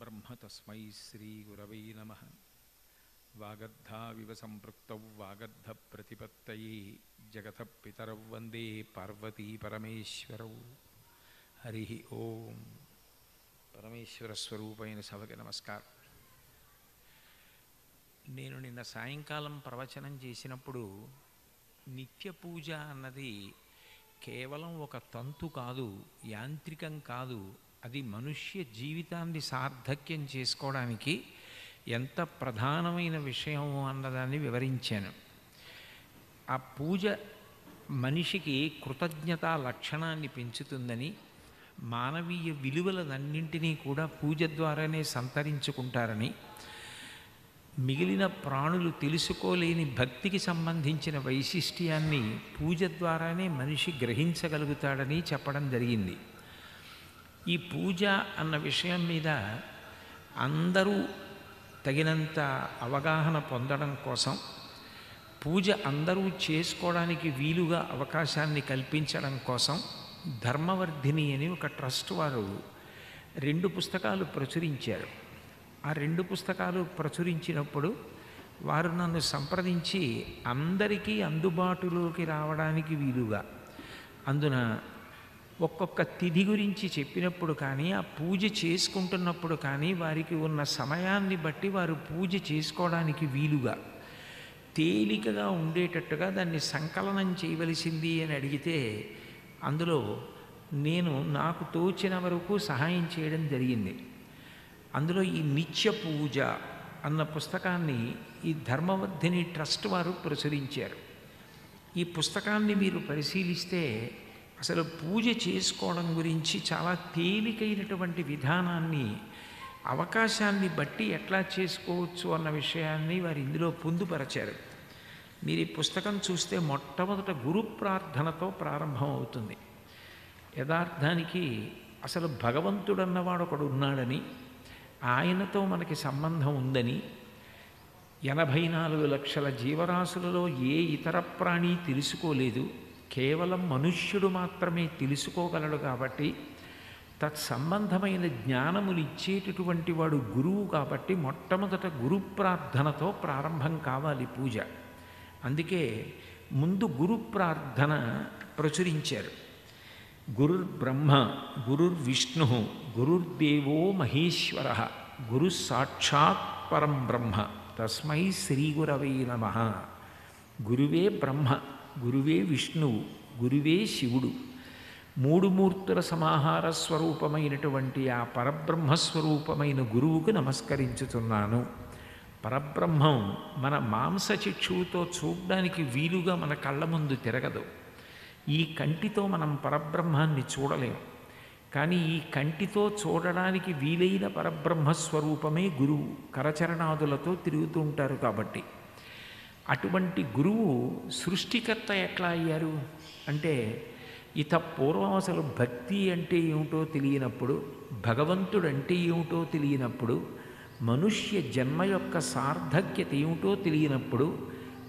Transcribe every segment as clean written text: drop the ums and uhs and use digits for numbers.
బ్రహ్మ తస్మై శ్రీగురవై నమః. వాగర్ధావివ సంపృక్తౌ వాగర్ధ ప్రతిపత్తయే జగతః పితరౌ వందే పార్వతీ పరమేశ్వరౌ. హరి ఓం. పరమేశ్వర స్వరూపైన సభకి నమస్కారం. నేను నిన్న సాయంకాలం ప్రవచనం చేసినప్పుడు నిత్య పూజ అన్నది కేవలం ఒక తంతు కాదు, యాంత్రికం కాదు, అది మనుష్య జీవితాన్ని సార్థక్యం చేసుకోవడానికి ఎంత ప్రధానమైన విషయం అన్నదాన్ని వివరించాను. ఆ పూజ మనిషికి కృతజ్ఞతా లక్షణాన్ని పెంచుతుందని, మానవీయ విలువలనన్నింటినీ కూడా పూజ ద్వారానే సంతరించుకుంటారని, మిగిలిన ప్రాణులు తెలుసుకోలేని భక్తికి సంబంధించిన వైశిష్ట్యాన్ని పూజ ద్వారానే మనిషి గ్రహించగలుగుతాడని చెప్పడం జరిగింది. ఈ పూజ అన్న విషయం మీద అందరూ తగినంత అవగాహన పొందడం కోసం, పూజ అందరూ చేసుకోవడానికి వీలుగా అవకాశాన్ని కల్పించడం కోసం ధర్మవర్ధిని అని ఒక ట్రస్ట్ వారు 2 పుస్తకాలు ప్రచురించారు. ఆ 2 పుస్తకాలు ప్రచురించినప్పుడు వారు నన్ను సంప్రదించి అందరికీ అందుబాటులోకి రావడానికి వీలుగా, అందున ఒక్కొక్క తిథి గురించి చెప్పినప్పుడు కానీ, ఆ పూజ చేసుకుంటున్నప్పుడు కానీ వారికి ఉన్న సమయాన్ని బట్టి వారు పూజ చేసుకోవడానికి వీలుగా తేలికగా ఉండేటట్టుగా దాన్ని సంకలనం చేయవలసింది అని అడిగితే, అందులో నేను నాకు తోచిన వరకు సహాయం చేయడం జరిగింది. అందులో ఈ నిత్య పూజ అన్న పుస్తకాన్ని ఈ ధర్మవర్ధిని ట్రస్ట్ వారు ప్రచురించారు. ఈ పుస్తకాన్ని మీరు పరిశీలిస్తే అసలు పూజ చేసుకోవడం గురించి చాలా తేలికైనటువంటి విధానాన్ని, అవకాశాన్ని బట్టి ఎట్లా చేసుకోవచ్చు అన్న విషయాన్ని వారు ఇందులో పొందుపరచారు. మీరు ఈ పుస్తకం చూస్తే మొట్టమొదట గురు ప్రార్థనతో ప్రారంభం అవుతుంది. యథార్థానికి అసలు భగవంతుడన్నవాడు ఒకడు ఉన్నాడని, ఆయనతో మనకి సంబంధం ఉందని, 84 లక్షల జీవరాశులలో ఏ ఇతర ప్రాణి తెలుసుకోలేదు, కేవలం మనుష్యుడు మాత్రమే తెలుసుకోగలడు. కాబట్టి తత్సంబంధమైన జ్ఞానములు ఇచ్చేటటువంటి వాడు గురువు. కాబట్టి మొట్టమొదట గురు ప్రార్థనతో ప్రారంభం కావాలి పూజ. అందుకే ముందు గురు ప్రార్థన ప్రచురించారు. గురుర్బ్రహ్మ గురుర్విష్ణు గురుర్దేవో మహేశ్వర గురు సాక్షాత్ పరం బ్రహ్మ తస్మై శ్రీగురవై నమః. గురువే బ్రహ్మ, గురువే విష్ణువు, గురువే శివుడు, 3 మూర్తుల సమాహార స్వరూపమైనటువంటి ఆ పరబ్రహ్మస్వరూపమైన గురువుకు నమస్కరించుతున్నాను. పరబ్రహ్మం మన మాంసచక్షువుతో చూడడానికి వీలుగా మన కళ్ళ ముందు తిరగదు. ఈ కంటితో మనం పరబ్రహ్మాన్ని చూడలేం. కానీ ఈ కంటితో చూడడానికి వీలైన పరబ్రహ్మస్వరూపమే గురువు. కరచరణాదులతో తిరుగుతూ ఉంటారు. కాబట్టి అటువంటి గురువు సృష్టికర్త ఎట్లా అయ్యారు అంటే, పూర్వం అసలు భక్తి అంటే ఏమిటో తెలియనప్పుడు, భగవంతుడు అంటే ఏమిటో తెలియనప్పుడు, మనుష్య జన్మ యొక్క సార్థక్యత ఏమిటో తెలియనప్పుడు,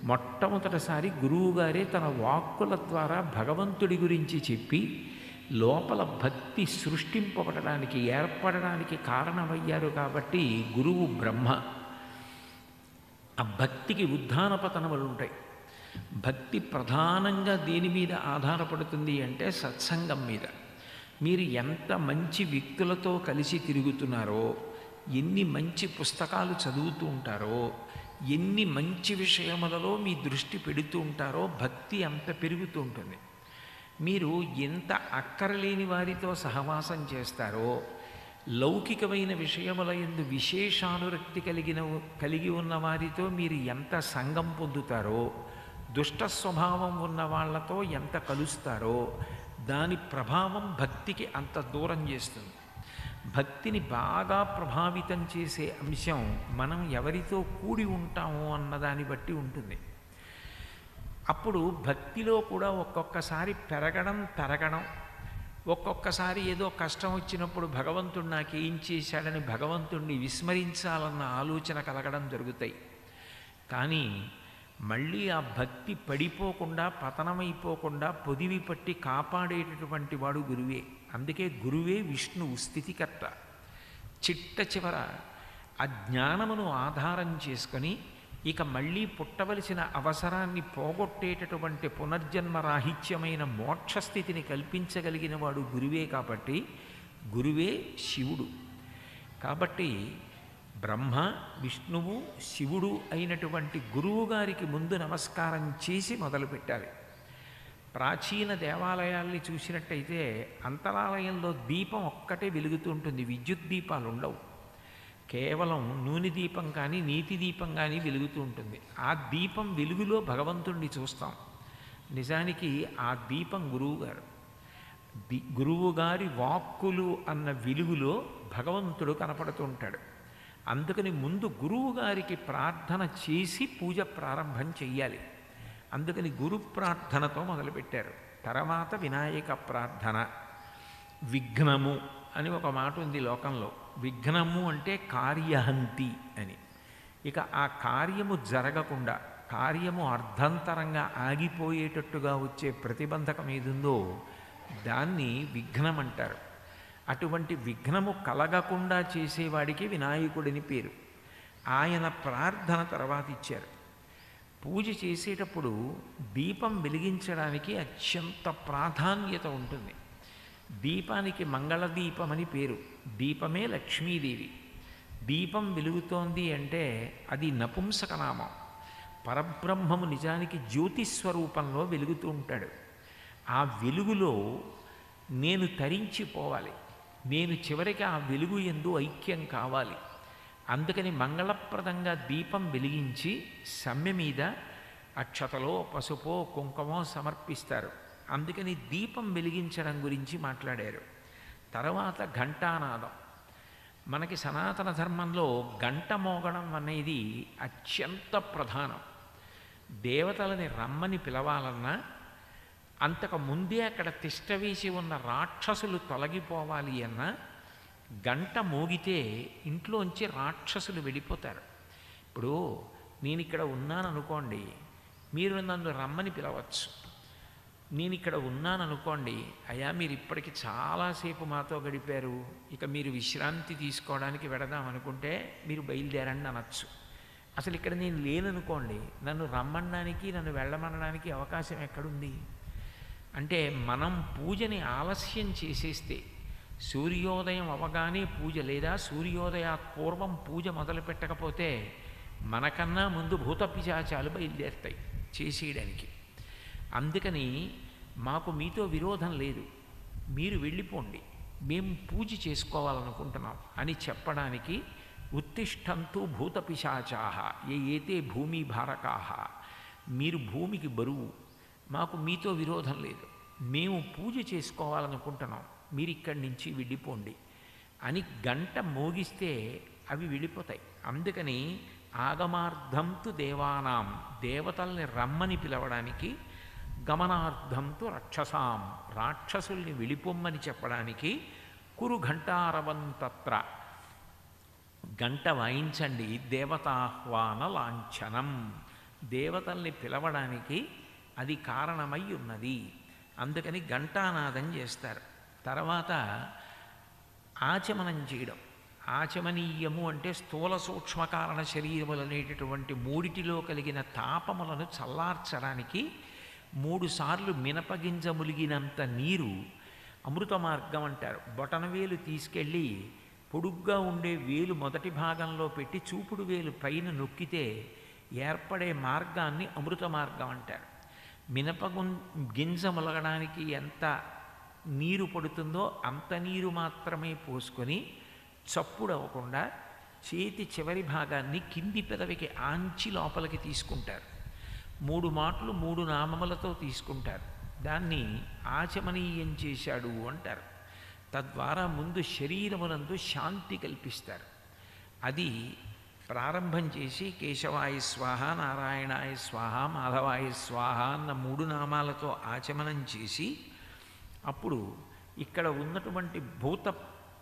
మొట్టమొదటిసారి గురువుగారే తన వాక్కుల ద్వారా భగవంతుడి గురించి చెప్పి లోపల భక్తి సృష్టింపబడడానికి, ఏర్పడడానికి కారణమయ్యారు. కాబట్టి గురువు బ్రహ్మ. ఆ భక్తికి ఉద్ధాన పతనములు ఉంటాయి. భక్తి ప్రధానంగా దేని మీద ఆధారపడుతుంది అంటే సత్సంగం మీద. మీరు ఎంత మంచి వ్యక్తులతో కలిసి తిరుగుతున్నారో, ఎన్ని మంచి పుస్తకాలు చదువుతూ ఉంటారో, ఎన్ని మంచి విషయములలో మీ దృష్టి పెడుతూ ఉంటారో భక్తి అంత పెరుగుతూ ఉంటుంది. మీరు ఎంత అక్కరలేని వారితో సహవాసం చేస్తారో, లౌకికమైన విషయముల యందు విశేషానురక్తి కలిగి ఉన్న వారితో మీరు ఎంత సంగం పొందుతారో, దుష్ట స్వభావం ఉన్న వాళ్లతో ఎంత కలుస్తారో, దాని ప్రభావం భక్తికి అంత దూరం చేస్తుంది. భక్తిని బాగా ప్రభావితం చేసే అంశం మనం ఎవరితో కూడి ఉంటామో అన్నదాన్ని బట్టి ఉంటుంది. అప్పుడు భక్తిలో కూడా ఒక్కొక్కసారి పెరగడం తరగడం, ఒక్కొక్కసారి ఏదో కష్టం వచ్చినప్పుడు భగవంతుడు నాకేం చేశాడని భగవంతుణ్ణి విస్మరించాలన్న ఆలోచన కలగడం జరుగుతాయి. కానీ మళ్ళీ ఆ భక్తి పడిపోకుండా, పతనమైపోకుండా పొదివి పట్టి కాపాడేటటువంటి వాడు గురువే. అందుకే గురువే విష్ణువు స్థితికర్త. చిట్ట చివర ఆ జ్ఞానమును ఆధారం చేసుకొని ఇక మళ్ళీ పుట్టవలసిన అవసరాన్ని పోగొట్టేటటువంటి పునర్జన్మరాహిత్యమైన మోక్షస్థితిని కల్పించగలిగిన వాడు గురువే కాబట్టి గురువే శివుడు. కాబట్టి బ్రహ్మ విష్ణువు శివుడు అయినటువంటి గురువు గారికి ముందు నమస్కారం చేసి మొదలుపెట్టాలి. ప్రాచీన దేవాలయాల్ని చూసినట్టయితే అంతరాలయంలో దీపం ఒక్కటే వెలుగుతూ ఉంటుంది, విద్యుత్ దీపాలు ఉండవు. కేవలం నూనె దీపం కానీ నీతి దీపం కానీ వెలుగుతూ ఉంటుంది. ఆ దీపం వెలుగులో భగవంతుణ్ణి చూస్తాం. నిజానికి ఆ దీపం గురువుగారు. గురువుగారి వాక్కులు అన్న వెలుగులో భగవంతుడు కనపడుతూ ఉంటాడు. అందుకని ముందు గురువుగారికి ప్రార్థన చేసి పూజ ప్రారంభం చెయ్యాలి. అందుకని గురు ప్రార్థనతో మొదలుపెట్టారు. తర్వాత వినాయక ప్రార్థన. విఘ్నము అని ఒక మాట ఉంది లోకంలో. విఘ్నము అంటే కార్యహంతి అని. ఇక ఆ కార్యము జరగకుండా, కార్యము అర్ధంతరంగా ఆగిపోయేటట్టుగా వచ్చే ప్రతిబంధకం ఏదుందో దాన్ని విఘ్నం అంటారు. అటువంటి విఘ్నము కలగకుండా చేసేవాడికి వినాయకుడిని పేరు. ఆయన ప్రార్థన తర్వాత ఇచ్చారు. పూజ చేసేటప్పుడు దీపం వెలిగించడానికి అత్యంత ప్రాధాన్యత ఉంటుంది. దీపానికి మంగళదీపం అని పేరు. దీపమే లక్ష్మీదేవి. దీపం వెలుగుతోంది అంటే అది నపుంసకనామం. పరబ్రహ్మము నిజానికి జ్యోతిస్వరూపంలో వెలుగుతూ ఉంటాడు. ఆ వెలుగులో నేను తరించిపోవాలి, నేను చివరికి ఆ వెలుగు యందు ఐక్యం కావాలి. అందుకని మంగళప్రదంగా దీపం వెలిగించి సమ్మె మీద అక్షతలో పసుపో కుంకుమో సమర్పిస్తారు. అందుకని దీపం వెలిగించడం గురించి మాట్లాడారు. తర్వాత ఘంటానాదం. మనకి సనాతన ధర్మంలో గంట మోగడం అనేది అత్యంత ప్రధానం. దేవతలని రమ్మని పిలవాలన్నా, అంతకు ముందే అక్కడ తిష్టవేసి ఉన్న రాక్షసులు తొలగిపోవాలి అన్నా గంట మోగితే ఇంట్లోంచి రాక్షసులు వెళ్ళిపోతారు. ఇప్పుడు నేను ఇక్కడ ఉన్నాను అనుకోండి, మీరు నన్ను రమ్మని పిలవచ్చు. నేను ఇక్కడ ఉన్నాను అనుకోండి, అయ్యా మీరు ఇప్పటికి చాలాసేపు మాతో గడిపారు, ఇక మీరు విశ్రాంతి తీసుకోవడానికి వెడదాం అనుకుంటే మీరు బయలుదేరండి అనొచ్చు. అసలు ఇక్కడ నేను లేననుకోండి, నన్ను రమ్మనడానికి నన్ను వెళ్ళమనడానికి అవకాశం ఎక్కడుంది? అంటే మనం పూజని ఆలస్యం చేసేస్తే, సూర్యోదయం అవగానే పూజ లేదా సూర్యోదయాత్ పూర్వం పూజ మొదలు పెట్టకపోతే మనకన్నా ముందు భూత పిశాచాలు బయలుదేరుతాయి చేసేయడానికి. అందుకని మాకు మీతో విరోధం లేదు, మీరు వెళ్ళిపోండి, మేము పూజ చేసుకోవాలనుకుంటున్నాం అని చెప్పడానికి ఉత్తిష్టంతు భూత పిశాచాః ఏతే భూమి భారకాః, మీరు భూమికి బరువు, మాకు మీతో విరోధం లేదు, మేము పూజ చేసుకోవాలనుకుంటున్నాం, మీరు ఇక్కడి నుంచి వెళ్ళిపోండి అని గంట మోగిస్తే అవి వెళ్ళిపోతాయి. అందుకని ఆగమార్థంతు దేవానాం, దేవతల్ని రమ్మని పిలవడానికి, గమనార్థంతు రక్షసాం, రాక్షసుల్ని వెళ్ళిపోమ్మని చెప్పడానికి కురు ఘంటారవంతత్ర, గంట వాయించండి, దేవతాహ్వాన లాంఛనం, దేవతల్ని పిలవడానికి అది కారణమై ఉన్నది. అందుకని ఘంటానాదం చేస్తారు. తర్వాత ఆచమనం చేయడం. ఆచమనీయము అంటే స్థూల సూక్ష్మ కారణ శరీరములు అనేటటువంటి మూడిటిలో కలిగిన తాపములను చల్లార్చడానికి 3 సార్లు మినపగింజ ములిగినంత నీరు, అమృత మార్గం అంటారు. బొటనవేలు తీసుకెళ్ళి పొడుగ్గా ఉండే వేలు మొదటి భాగంలో పెట్టి చూపుడు వేలు పైన నొక్కితే ఏర్పడే మార్గాన్ని అమృత మార్గం అంటారు. గింజ ములగడానికి ఎంత నీరు పడుతుందో అంత నీరు మాత్రమే పోసుకొని చప్పుడు అవ్వకుండా చేతి చివరి భాగాన్ని కింది పెదవికి ఆంచి లోపలికి తీసుకుంటారు. 3 మాటలు 3 నామములతో తీసుకుంటారు. దాన్ని ఆచమనీయం చేశాడు అంటారు. తద్వారా ముందు శరీరమునందు శాంతి కల్పిస్తారు. అది ప్రారంభం చేసి కేశవాయ స్వాహ, నారాయణాయ స్వాహ, మాధవాయ స్వాహ అన్న 3 నామాలతో ఆచమనం చేసి అప్పుడు ఇక్కడ ఉన్నటువంటి భూత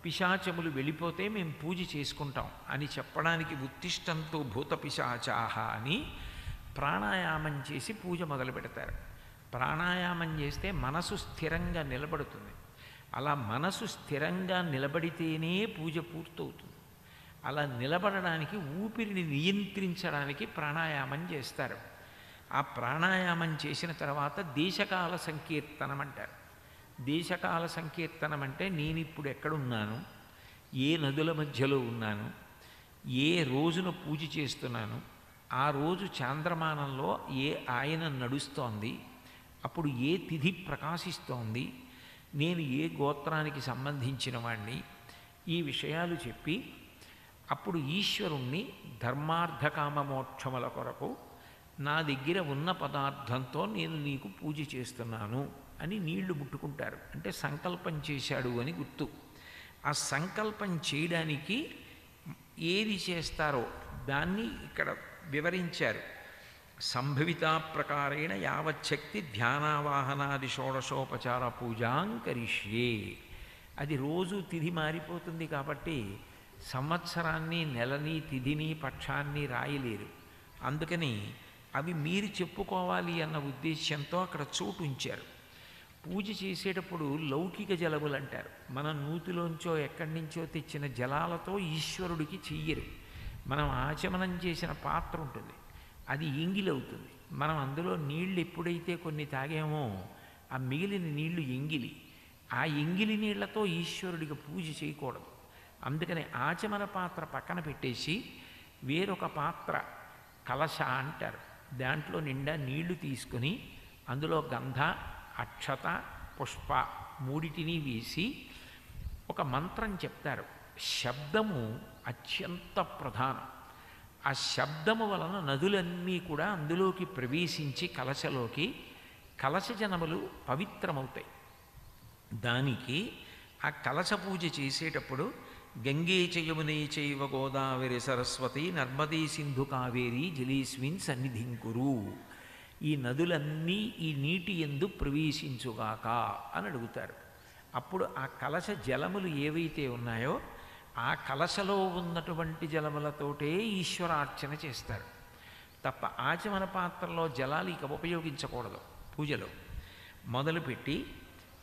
పిశాచములు వెళ్ళిపోతే మేము పూజ చేసుకుంటాం అని చెప్పడానికి ఉత్తిష్టంతో భూత పిశాచాహ అని ప్రాణాయామం చేసి పూజ మొదలు పెడతారు. ప్రాణాయామం చేస్తే మనసు స్థిరంగా నిలబడుతుంది. అలా మనసు స్థిరంగా నిలబడితేనే పూజ పూర్తవుతుంది. అలా నిలబడడానికి ఊపిరిని నియంత్రించడానికి ప్రాణాయామం చేస్తారు. ఆ ప్రాణాయామం చేసిన తర్వాత దేశకాల సంకీర్తనం అంటారు. దేశకాల సంకీర్తనం అంటే నేను ఇప్పుడు ఎక్కడున్నాను, ఏ నదుల మధ్యలో ఉన్నాను, ఏ రోజున పూజ చేస్తున్నాను, ఆ రోజు చాంద్రమానంలో ఏ ఆయన నడుస్తోంది, అప్పుడు ఏ తిథి ప్రకాశిస్తోంది, నేను ఏ గోత్రానికి సంబంధించిన వాణ్ణి, ఈ విషయాలు చెప్పి అప్పుడు ఈశ్వరుణ్ణి ధర్మార్థకామ మోక్షముల కొరకు నా దగ్గర ఉన్న పదార్థంతో నేను నీకు పూజ చేస్తున్నాను అని నీళ్లు ముట్టుకుంటారు. అంటే సంకల్పం చేశాడు అని గుర్తు. ఆ సంకల్పం చేయడానికి ఏది చేస్తారో దాన్ని ఇక్కడ వివరించారు. సంభవితా ప్రకారేణ యావచ్చక్తి ధ్యానావాహనాది షోడశోపచార పూజాం కరిష్యే. అది రోజు తిథి మారిపోతుంది కాబట్టి సంవత్సరాన్ని, నెలని, తిథిని, పక్షాన్ని రాయలేరు. అందుకని అవి మీరు చెప్పుకోవాలి అన్న ఉద్దేశ్యంతో అక్కడ చోటు ఉంచారు. పూజ చేసేటప్పుడు లౌకిక జలములు అంటారు. మన నూతిలోంచో ఎక్కడి నుంచో తెచ్చిన జలాలతో ఈశ్వరుడికి చెయ్యరు. మనం ఆచమనం చేసిన పాత్ర ఉంటుంది, అది ఎంగిలవుతుంది. మనం అందులో నీళ్లు ఎప్పుడైతే కొన్ని తాగామో ఆ మిగిలిన నీళ్లు ఎంగిలి. ఆ ఎంగిలి నీళ్లతో ఈశ్వరుడికి పూజ చేయకూడదు. అందుకని ఆచమన పాత్ర పక్కన పెట్టేసి వేరొక పాత్ర కలశ అంటారు, దాంట్లో నిండా నీళ్లు తీసుకుని అందులో గంధ, అక్షత, పుష్ప మూడిటిని వేసి ఒక మంత్రం చెప్తారు. శబ్దము అత్యంత ప్రధానం. ఆ శబ్దము వలన నదులన్నీ కూడా అందులోకి ప్రవేశించి కలశలోకి కలశజనములు పవిత్రమవుతాయి. దానికి ఆ కలశ పూజ చేసేటప్పుడు గంగే చ యమునే చైవ గోదావరి సరస్వతి నర్మదే సింధు కావేరి జలేస్మిన్ సన్నిధింకురు. ఈ నదులన్నీ ఈ నీటి యందు ప్రవేశించుగాక అని అడుగుతారు. అప్పుడు ఆ కలశ జలములు ఏవైతే ఉన్నాయో ఆ కలశలో ఉన్నటువంటి జలములతోటే ఈశ్వరార్చన చేస్తారు తప్ప ఆచమన పాత్రలో జలాలు ఇక ఉపయోగించకూడదు పూజలో. మొదలుపెట్టి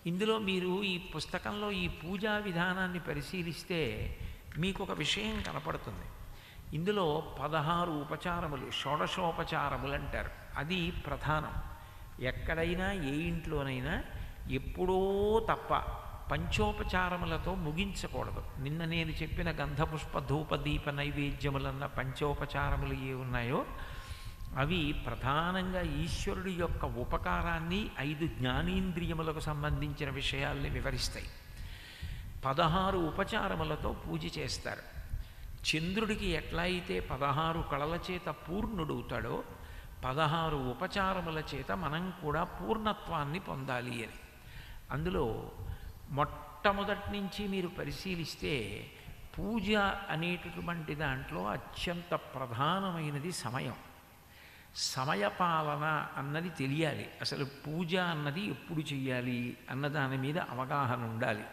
ఇందులో మీరు ఈ పుస్తకంలో ఈ పూజా విధానాన్ని పరిశీలిస్తే మీకు ఒక విషయం కనపడుతుంది. ఇందులో 16 ఉపచారములు, షోడశోపచారములు అంటారు. అది ప్రధానం. ఎక్కడైనా ఏ ఇంట్లోనైనా ఎప్పుడో తప్ప పంచోపచారములతో ముగించకూడదు. నిన్న నేను చెప్పిన గంధపుష్ప ధూప దీప నైవేద్యములన్న పంచోపచారములు ఏ ఉన్నాయో అవి ప్రధానంగా ఈశ్వరుడి యొక్క ఉపకారాన్ని, 5 జ్ఞానేంద్రియములకు సంబంధించిన విషయాల్ని వివరిస్తాయి. 16 ఉపచారములతో పూజ చేస్తారు. చంద్రుడికి ఎట్లా అయితే 16 కళల చేత పూర్ణుడవుతాడో 16 ఉపచారముల చేత మనం కూడా పూర్ణత్వాన్ని పొందాలి అని. అందులో మొట్టమొదటి నుంచి మీరు పరిశీలిస్తే పూజ అనేటటువంటి దాంట్లో అత్యంత ప్రధానమైనది సమయం. సమయపాలన అన్నది తెలియాలి. అసలు పూజ అన్నది ఎప్పుడు చెయ్యాలి అన్న దాని మీద అవగాహన ఉండాలి.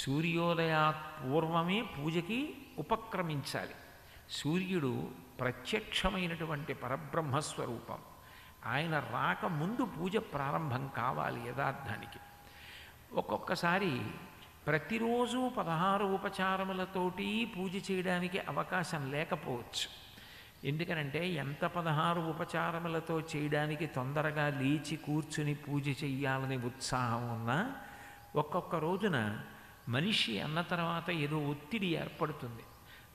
సూర్యోదయాత్ పూర్వమే పూజకి ఉపక్రమించాలి. సూర్యుడు ప్రత్యక్షమైనటువంటి పరబ్రహ్మస్వరూపం. ఆయన రాకముందు పూజ ప్రారంభం కావాలి యథార్థానికి. ఒక్కొక్కసారి ప్రతిరోజు 16 ఉపచారములతోటి పూజ చేయడానికి అవకాశం లేకపోవచ్చు. ఎందుకనంటే ఎంత 16 ఉపచారములతో చేయడానికి తొందరగా లేచి కూర్చుని పూజ చెయ్యాలని ఉత్సాహం ఉన్నా ఒక్కొక్క రోజున మనిషి అన్న తర్వాత ఏదో ఒత్తిడి ఏర్పడుతుంది.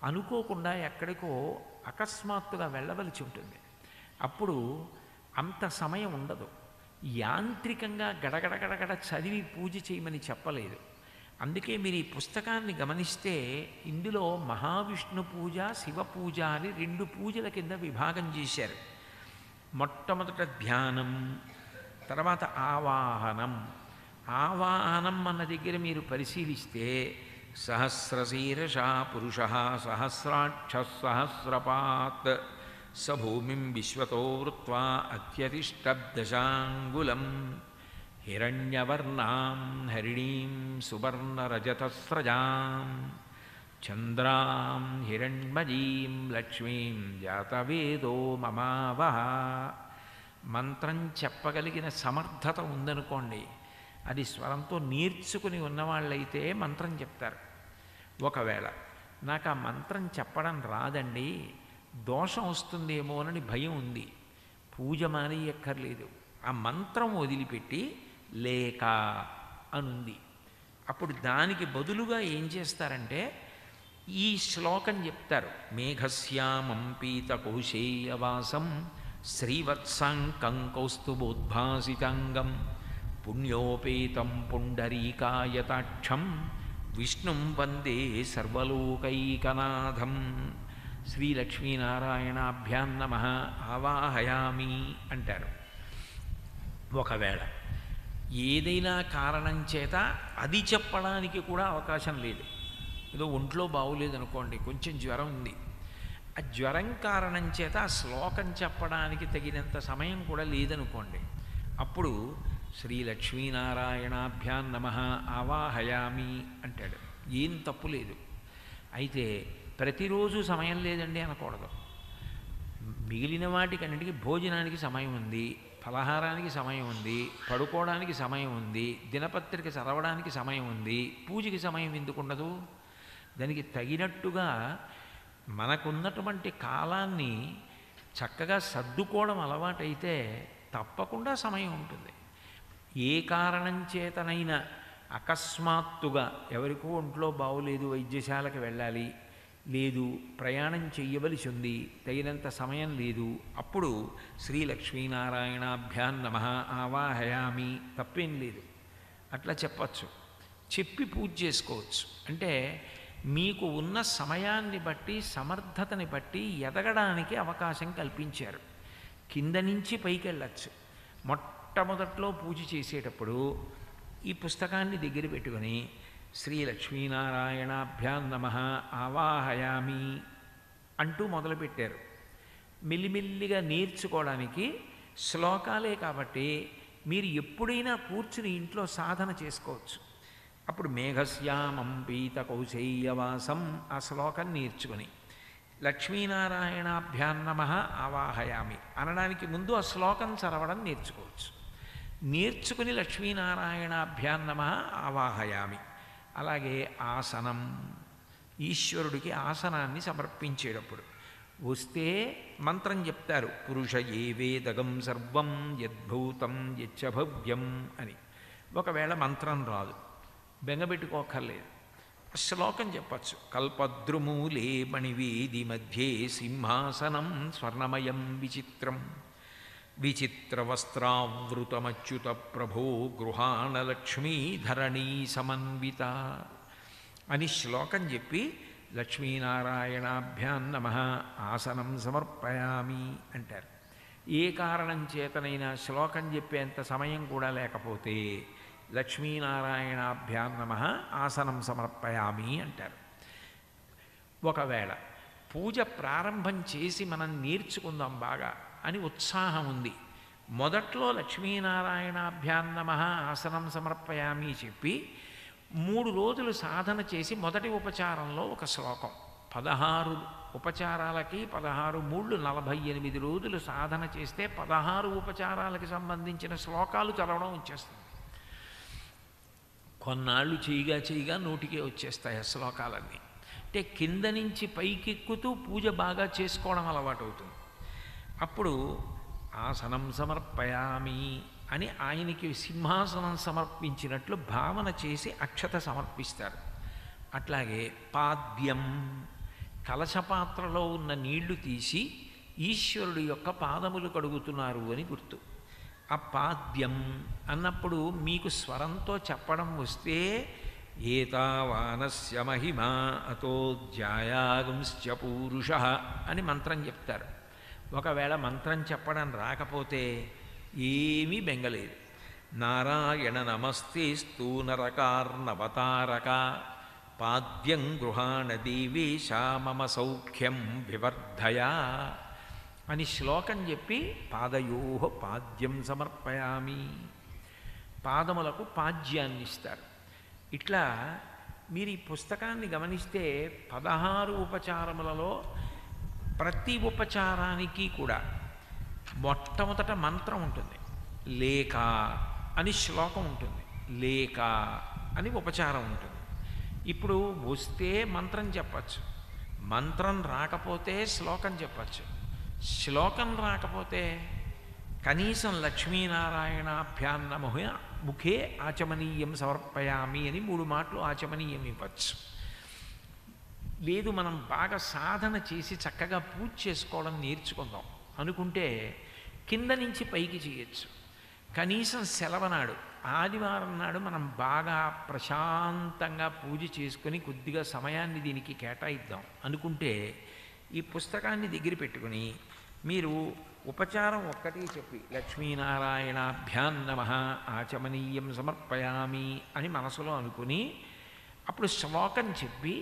అనుకోకుండా ఎక్కడికో అకస్మాత్తుగా వెళ్ళవలసి ఉంటుంది. అప్పుడు అంత సమయం ఉండదు. యాంత్రికంగా గడగడ చదివి పూజ చేయమని చెప్పలేదు. అందుకే మీరు ఈ పుస్తకాన్ని గమనిస్తే ఇందులో మహావిష్ణు పూజ, శివ పూజ అని 2 పూజల కింద విభాగం చేశారు. మొట్టమొదట ధ్యానం, తర్వాత ఆవాహనం. ఆవాహనం అన్న దగ్గర మీరు పరిశీలిస్తే సహస్రశీర్ష పురుష సహస్రాక్ష సహస్రపాత్ స భూమిం విశ్వతో వృత్వా అత్యతిష్టబ్దశాంగులం హిరణ్యవర్ణాం హరిణీం సువర్ణరజతస్రజాం చంద్రాం హిరణ్మయీం లక్ష్మీం జాతవేదో మమావహ. మంత్రం చెప్పగలిగిన సమర్థత ఉందనుకోండి, అది స్వరంతో నేర్చుకుని ఉన్నవాళ్ళైతే మంత్రం చెప్తారు. ఒకవేళ నాకు ఆ మంత్రం చెప్పడం రాదండి, దోషం వస్తుందేమోనని భయం ఉంది, పూజ మానేయక్కర్లేదు, ఆ మంత్రం వదిలిపెట్టి లేక అనుంది. అప్పుడు దానికి బదులుగా ఏం చేస్తారంటే ఈ శ్లోకం చెప్తారు. మేఘశ్యామం పీతకౌశేయవాసం శ్రీవత్సాంకం కౌస్తుభోద్భాసితాంగం పుణ్యోపేతం పుండరీకాయతాక్షం విష్ణుం వందే సర్వలోకైకనాథం. శ్రీలక్ష్మీనారాయణాభ్యాం నమః ఆవాహయామి అంటారు. ఒకవేళ ఏదైనా కారణం చేత అది చెప్పడానికి కూడా అవకాశం లేదు, ఏదో ఒంట్లో బాగులేదనుకోండి, కొంచెం జ్వరం ఉంది, ఆ జ్వరం కారణం చేత ఆ శ్లోకం చెప్పడానికి తగినంత సమయం కూడా లేదనుకోండి, అప్పుడు శ్రీ లక్ష్మీనారాయణాభ్యాం నమః ఆవాహయామి అంటాడు. ఏం తప్పు లేదు. అయితే ప్రతిరోజు సమయం లేదండి అనకూడదు. మిగిలిన వాటికన్నిటికీ భోజనానికి సమయం ఉంది, ఫలహారానికి సమయం ఉంది, పడుకోవడానికి సమయం ఉంది, దినపత్రిక చదవడానికి సమయం ఉంది, పూజకి సమయం ఎందుకు ఉండదు? దానికి తగినట్టుగా మనకున్నటువంటి కాలాన్ని చక్కగా సర్దుకోవడం అలవాటైతే తప్పకుండా సమయం ఉంటుంది. ఏ కారణం చేతనైనా అకస్మాత్తుగా ఎవరికో ఒంట్లో బాగోలేదు, వైద్యశాలకు వెళ్ళాలి, లేదు ప్రయాణం చెయ్యవలసి ఉంది, తగినంత సమయం లేదు, అప్పుడు శ్రీ లక్ష్మీనారాయణాభ్యాం నమః ఆవాహయామి, తప్పేం లేదు, అట్లా చెప్పచ్చు. చెప్పి పూజ చేసుకోవచ్చు. అంటే మీకు ఉన్న సమయాన్ని బట్టి సమర్థతని బట్టి ఎదగడానికి అవకాశం కల్పించారు. కింద నుంచి పైకి వెళ్ళచ్చు. మొట్టమొదట్లో పూజ చేసేటప్పుడు ఈ పుస్తకాన్ని దగ్గర పెట్టుకొని శ్రీ లక్ష్మీనారాయణాభ్యాం నమః ఆవాహయామి అంటూ మొదలుపెట్టారు. మెల్లిమెల్లిగా నేర్చుకోవడానికి శ్లోకాలే కాబట్టి మీరు ఎప్పుడైనా కూర్చుని ఇంట్లో సాధన చేసుకోవచ్చు. అప్పుడు మేఘశ్యామం పీతకౌశేయవాసం ఆ శ్లోకం నేర్చుకుని లక్ష్మీనారాయణాభ్యాం నమః ఆవాహయామి అనడానికి ముందు ఆ శ్లోకం చదవడం నేర్చుకోవచ్చు. నేర్చుకుని లక్ష్మీనారాయణాభ్యాం నమః ఆవాహయామి. అలాగే ఆసనం, ఈశ్వరుడికి ఆసనాన్ని సమర్పించేటప్పుడు వస్తే మంత్రం చెప్తారు. పురుష ఏ వేదగం సర్వం యద్భూతం యచ్చ భవ్యం అని. ఒకవేళ మంత్రం రాదు, బెంగబెట్టుకోక్కర్లేదు, శ్లోకం చెప్పచ్చు. కల్పద్రుమూలే మణివేది మధ్యే సింహాసనం స్వర్ణమయం విచిత్రం విచిత్రవస్త్రావృతమచ్యుత ప్రభో గృహాణలక్ష్మీధరణీ సమన్విత అని శ్లోకం చెప్పి లక్ష్మీనారాయణాభ్యాం నమః ఆసనం సమర్పయామి అంటారు. ఏ కారణం చేతనైనా శ్లోకం చెప్పేంత సమయం కూడా లేకపోతే లక్ష్మీనారాయణాభ్యాం నమః ఆసనం సమర్పయామి అంటారు. ఒకవేళ పూజ ప్రారంభం చేసి మనం నేర్చుకుందాం బాగా అని ఉత్సాహం ఉంది, మొదట్లో లక్ష్మీనారాయణాభ్యాం నమః ఆసనం సమర్పయామి చెప్పి 3 రోజులు సాధన చేసి మొదటి ఉపచారంలో ఒక శ్లోకం, 16 ఉపచారాలకి 16 మూళ్ళు 48 రోజులు సాధన చేస్తే 16 ఉపచారాలకి సంబంధించిన శ్లోకాలు చదవడం వచ్చేస్తుంది. కొన్నాళ్ళు చేయగా నోటికే వచ్చేస్తాయి ఆ శ్లోకాలన్నీ. అంటే కింద నుంచి పైకెక్కుతూ పూజ బాగా చేసుకోవడం అలవాటు అవుతుంది. అప్పుడు ఆసనం సమర్పయామి అని ఆయనకి సింహాసనం సమర్పించినట్లు భావన చేసి అక్షత సమర్పిస్తారు. అట్లాగే పాద్యం, కలశపాత్రలో ఉన్న నీళ్లు తీసి ఈశ్వరుడు యొక్క పాదములు కడుగుతున్నారు అని గుర్తు. ఆ పాద్యం అన్నప్పుడు మీకు స్వరంతో చెప్పడం వస్తే ఏతావానస్య మహిమా అతో ధ్యాయాగుంశ్చ పూరుషః అని మంత్రం చెప్తారు. ఒకవేళ మంత్రం చెప్పడం రాకపోతే ఏమీ బెంగలేదు. నారాయణ నమస్తేస్తు నరకార్ణవతారక పాద్యం గృహాణ దేవేశ మమ సౌఖ్యం వివర్ధయ అని శ్లోకం చెప్పి పాదయోః పాద్యం సమర్పయామి, పాదములకు పాద్యాన్ని ఇస్తారు. ఇట్లా మీరు ఈ పుస్తకాన్ని గమనిస్తే 16 ఉపచారములలో ప్రతి ఉపచారానికి కూడా మొట్టమొదట మంత్రం ఉంటుంది, లేక అని శ్లోకం ఉంటుంది. లేక అని ఉపచారం ఉంటుంది. ఇప్పుడు వస్తే మంత్రం చెప్పచ్చు, మంత్రం రాకపోతే శ్లోకం చెప్పచ్చు, శ్లోకం రాకపోతే కనీసం లక్ష్మీనారాయణాభ్యాన్నమహ ముఖే ఆచమనీయం సమర్పయామి అని 3 మాటలు ఆచమనీయం ఇవ్వచ్చు. లేదు మనం బాగా సాధన చేసి చక్కగా పూజ చేసుకోవడం నేర్చుకుందాం అనుకుంటే కింద నుంచి పైకి చేయొచ్చు. కనీసం సెలవునాడు ఆదివారం నాడు మనం బాగా ప్రశాంతంగా పూజ చేసుకొని కొద్దిగా సమయాన్ని దీనికి కేటాయిద్దాం అనుకుంటే ఈ పుస్తకాన్ని దగ్గర పెట్టుకుని మీరు ఉపచారం ఒక్కటి చెప్పి లక్ష్మీనారాయణాభ్యాన్నమః ఆచమనీయం సమర్పయామి అని మనసులో అనుకుని అప్పుడు శ్లోకం చెప్పి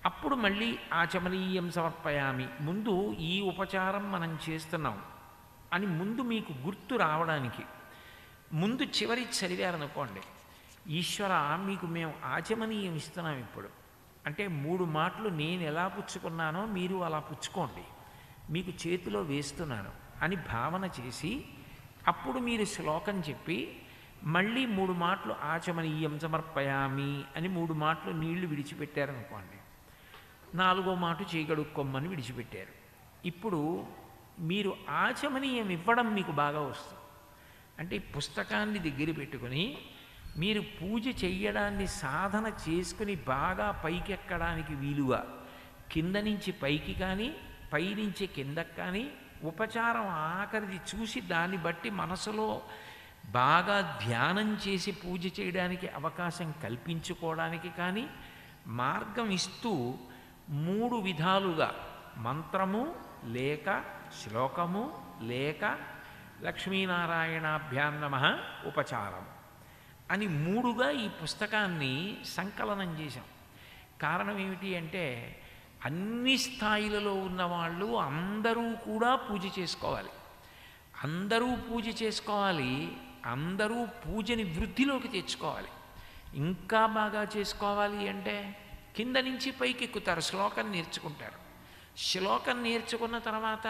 అప్పుడు మళ్ళీ ఆచమనీయం సమర్పయామి ముందు ఈ ఉపచారం మనం చేస్తున్నాం అని ముందు మీకు గుర్తు రావడానికి ముందు చివరి చదివారనుకోండి, ఈశ్వర మీకు మేము ఆచమనీయం ఇస్తున్నాం ఇప్పుడు అంటే 3 మాటలు నేను ఎలా పుచ్చుకున్నానో మీరు అలా పుచ్చుకోండి, మీకు చేతిలో వేస్తున్నాను అని భావన చేసి అప్పుడు మీరు శ్లోకం చెప్పి మళ్ళీ 3 మాటలు ఆచమనీయం సమర్పయామి అని 3 మాటలు నీళ్లు విడిచిపెట్టారనుకోండి, 4వ మాట చేయగడుక్కొమ్మని విడిచిపెట్టారు. ఇప్పుడు మీరు ఆచమనీయం ఇవ్వడం మీకు బాగా వస్తుంది. అంటే ఈ పుస్తకాన్ని దగ్గర పెట్టుకొని మీరు పూజ చెయ్యడాన్ని సాధన చేసుకుని బాగా పైకెక్కడానికి వీలుగా కింద నుంచి పైకి కానీ పైనుంచి కిందకి కానీ ఉపచారం ఆఖరిది చూసి దాన్ని బట్టి మనసులో బాగా ధ్యానం చేసి పూజ చేయడానికి అవకాశం కల్పించుకోవడానికి కానీ మార్గం ఇస్తూ 3 విధాలుగా మంత్రము లేక శ్లోకము లేక లక్ష్మీనారాయణాభ్యాన్నమః ఉపచారం అని 3గా ఈ పుస్తకాన్ని సంకలనం చేశాం. కారణం ఏమిటి అంటే అన్ని స్థాయిలలో ఉన్నవాళ్ళు అందరూ కూడా పూజ చేసుకోవాలి, అందరూ పూజ చేసుకోవాలి, అందరూ పూజని వృద్ధిలోకి తెచ్చుకోవాలి. ఇంకా బాగా చేసుకోవాలి అంటే కింద నుంచి పైకి ఎక్కుతారు, శ్లోకం నేర్చుకుంటారు. శ్లోకం నేర్చుకున్న తర్వాత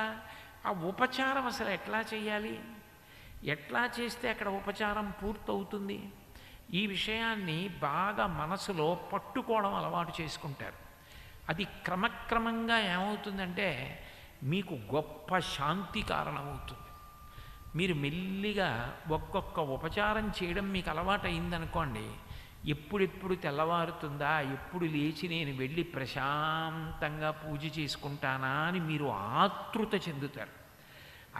ఆ ఉపచారం అసలు ఎట్లా చేయాలి, ఎట్లా చేస్తే అక్కడ ఉపచారం పూర్తవుతుంది, ఈ విషయాన్ని బాగా మనసులో పట్టుకోవడం అలవాటు చేసుకుంటారు. అది క్రమక్రమంగా ఏమవుతుందంటే మీకు గొప్ప శాంతి కారణమవుతుంది. మీరు మెల్లిగా ఒక్కొక్క ఉపచారం చేయడం మీకు అలవాటు అయిందనుకోండి, ఎప్పుడెప్పుడు తెల్లవారుతుందా, ఎప్పుడు లేచి నేను వెళ్ళి ప్రశాంతంగా పూజ చేసుకుంటానా అని మీరు ఆతృత చెందుతారు.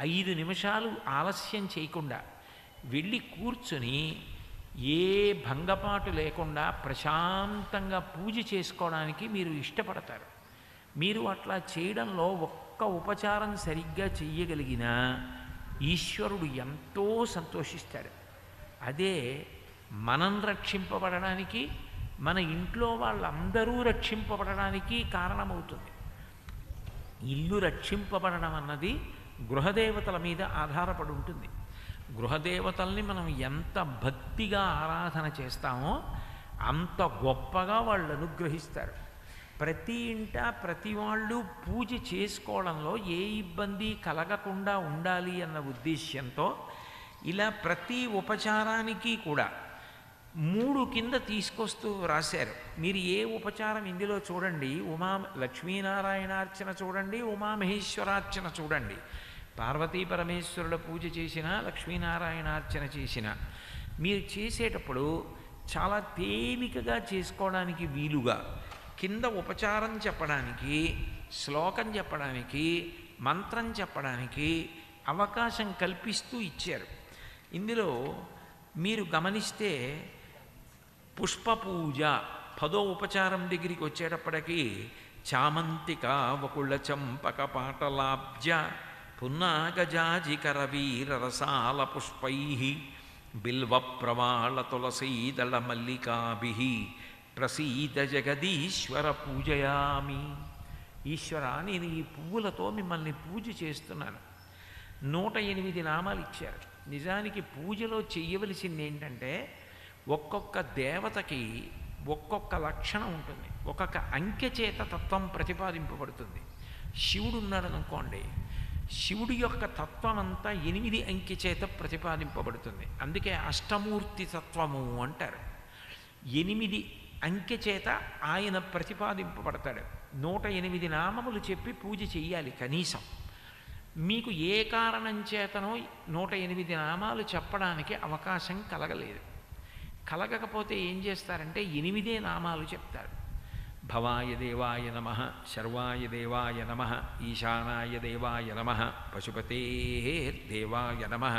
5 నిమిషాలు ఆలస్యం చేయకుండా వెళ్ళి కూర్చొని ఏ భంగపాటు లేకుండా ప్రశాంతంగా పూజ చేసుకోవడానికి మీరు ఇష్టపడతారు. మీరు అట్లా చేయడంలో ఒక్క ఉపచారం సరిగ్గా చెయ్యగలిగినా ఈశ్వరుడు ఎంతో సంతోషిస్తాడు. అదే మనం రక్షింపబడడానికి మన ఇంట్లో వాళ్ళందరూ రక్షింపబడడానికి కారణమవుతుంది. ఇల్లు రక్షింపబడడం అన్నది గృహదేవతల మీద ఆధారపడి ఉంటుంది. గృహదేవతల్ని మనం ఎంత భక్తిగా ఆరాధన చేస్తామో అంత గొప్పగా వాళ్ళు అనుగ్రహిస్తారు. ప్రతి ఇంట ప్రతి వాళ్ళు పూజ చేసుకోవడంలో ఏ ఇబ్బంది కలగకుండా ఉండాలి అన్న ఉద్దేశ్యంతో ఇలా ప్రతి ఉపచారానికి కూడా 3 కింద తీసుకొస్తూ రాశారు. మీరు ఏ ఉపచారం ఇందులో చూడండి, లక్ష్మీనారాయణార్చన చూడండి, ఉమామహేశ్వరార్చన చూడండి, పార్వతీ పరమేశ్వరుల పూజ చేసిన లక్ష్మీనారాయణార్చన చేసిన మీరు చేసేటప్పుడు చాలా తేలికగా చేసుకోవడానికి వీలుగా కింద ఉపచారం చెప్పడానికి, శ్లోకం చెప్పడానికి, మంత్రం చెప్పడానికి అవకాశం కల్పిస్తూ ఇచ్చారు. ఇందులో మీరు గమనిస్తే పుష్పపూజ 10వ ఉపచారం దగ్గరికి వచ్చేటప్పటికి చామంతిక వకుళ చంపక పాటలాబ్జ పున్నాగజాజికర వీర రసాల పుష్పై బిల్వ ప్రవాళ తులసీదళ మల్లికాభి ప్రసీద జగదీశ్వర పూజయామి. ఈశ్వర, నేను ఈ పువ్వులతో మిమ్మల్ని పూజ చేస్తున్నాను. 108 నామాలు ఇచ్చారు. నిజానికి పూజలో చెయ్యవలసింది ఏంటంటే ఒక్కొక్క దేవతకి ఒక్కొక్క లక్షణం ఉంటుంది, ఒక్కొక్క అంకె చేత తత్వం ప్రతిపాదింపబడుతుంది. శివుడు ఉన్నాడు అనుకోండి, శివుడి యొక్క తత్వం అంతా 8 అంకె చేత ప్రతిపాదింపబడుతుంది. అందుకే అష్టమూర్తి తత్వము అంటారు. 8 అంకె చేత ఆయన ప్రతిపాదింపబడతాడు. 108 నామములు చెప్పి పూజ చెయ్యాలి కనీసం. మీకు ఏ కారణం చేతనో 108 నామాలు చెప్పడానికి అవకాశం కలగలేదు. కలగకపోతే ఏం చేస్తారంటే 8 నామాలు చెప్తారు. భవాయ దేవాయ నమః, శర్వాయ దేవాయ నమః, ఈశానాయ దేవాయ నమః, పశుపతే దేవాయ నమః,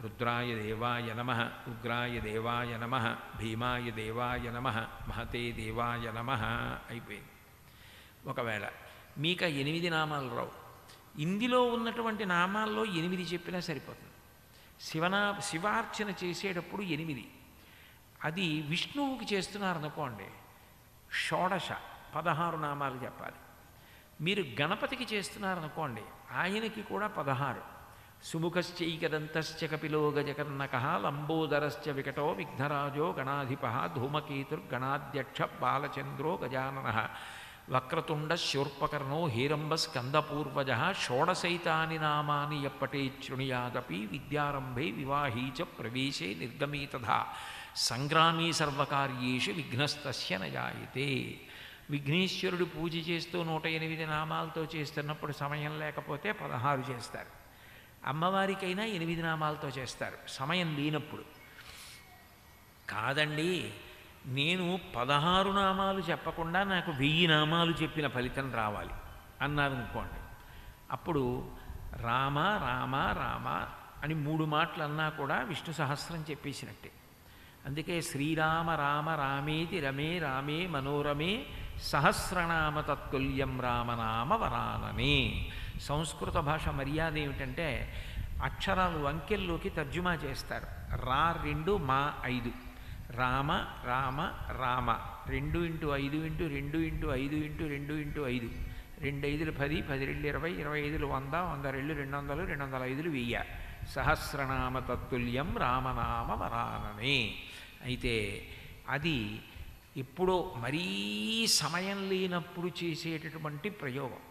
రుద్రాయ దేవాయ నమః, ఉగ్రాయ దేవాయ నమః, భీమాయ దేవాయ నమః, మహతే దేవాయ నమః అయిపోయింది. ఒకవేళ మీకు 8 నామాలు రావు, ఇందులో ఉన్నటువంటి నామాల్లో 8 చెప్పినా సరిపోతుంది. శివార్చన చేసేటప్పుడు 8. అది విష్ణువుకి చేస్తున్నారనుకోండి, షోడశ 16 నామాలు చెప్పాలి. మీరు గణపతికి చేస్తున్నారనుకోండి, ఆయనకి కూడా 16. సుముఖశ్చైకదంతశ్చ కపిలో గజకర్ణకః లంబోదరశ్చ వికటో విఘ్నరాజో గణాధిపః ధూమకేతుర్గణాధ్యక్ష బాలచంద్రో గజాననః వక్రతుండ శూర్పకర్ణో హేరంబ స్కందపూర్వజ షోడశైతాని నామాని యప్పటే శృణుయాదపి విద్యారంభే వివాహీ చ ప్రవేశే నిర్గమే తథా సంగ్రామీ సర్వకార్యేషు విఘ్నస్తస్య నజాయతే. విఘ్నేశ్వరుడు పూజ చేస్తూ 108 నామాలతో చేస్తున్నప్పుడు సమయం లేకపోతే 16 చేస్తారు. అమ్మవారికైనా 8 నామాలతో చేస్తారు సమయం లేనప్పుడు. కాదండి, నేను 16 నామాలు చెప్పకుండా నాకు 1000 నామాలు చెప్పిన ఫలితం రావాలి అన్నారనుకోండి, అప్పుడు రామ రామ రామ అని 3 మాటలు అన్నా కూడా విష్ణు సహస్రం చెప్పేసినట్టే. అందుకే శ్రీరామ రామ రామేతి రమే రామే మనోరమే సహస్రనామ తత్తుల్యం రామనామ వరాననే. సంస్కృత భాష మర్యాద ఏమిటంటే అక్షరాలు అంకెల్లోకి తర్జుమా చేస్తారు. రా 2 మా 5, రామ రామ రామ 2 × 5 × 2 × 5 × 2 × 5 2 5 10 10 2 20 25 100 100 2 200 205 1000 సహస్రనామ తత్తుల్యం రామనామ వరాననే. అయితే అది ఎప్పుడో మరీ సమయం లేనప్పుడు చేసేటటువంటి ప్రయోగం.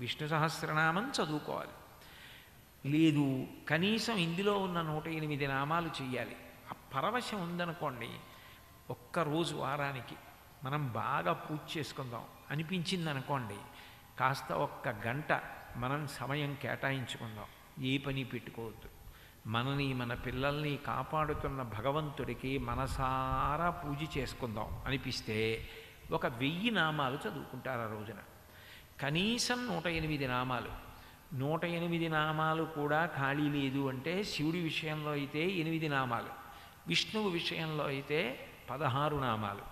విష్ణు సహస్రనామం చదువుకోవాలి. లేదు, కనీసం ఇందులో ఉన్న 108 నామాలు చెయ్యాలి. ఆ పరవశం ఉందనుకోండి, ఒక్కరోజు వారానికి మనం బాగా పూజ చేసుకుందాం అనిపించింది అనుకోండి, కాస్త 1 గంట మనం సమయం కేటాయించుకుందాం. ఏ పని పెట్టుకోవద్దు. మనని మన పిల్లల్ని కాపాడుతున్న భగవంతుడికి మనసారా పూజ చేసుకుందాం అనిపిస్తే 1000 నామాలు చదువుకుంటారు ఆ రోజున. కనీసం 108 నామాలు. 108 నామాలు కూడా ఖాళీ లేదు అంటే శివుడి విషయంలో అయితే 8 నామాలు, విష్ణువు విషయంలో అయితే 16 నామాలు.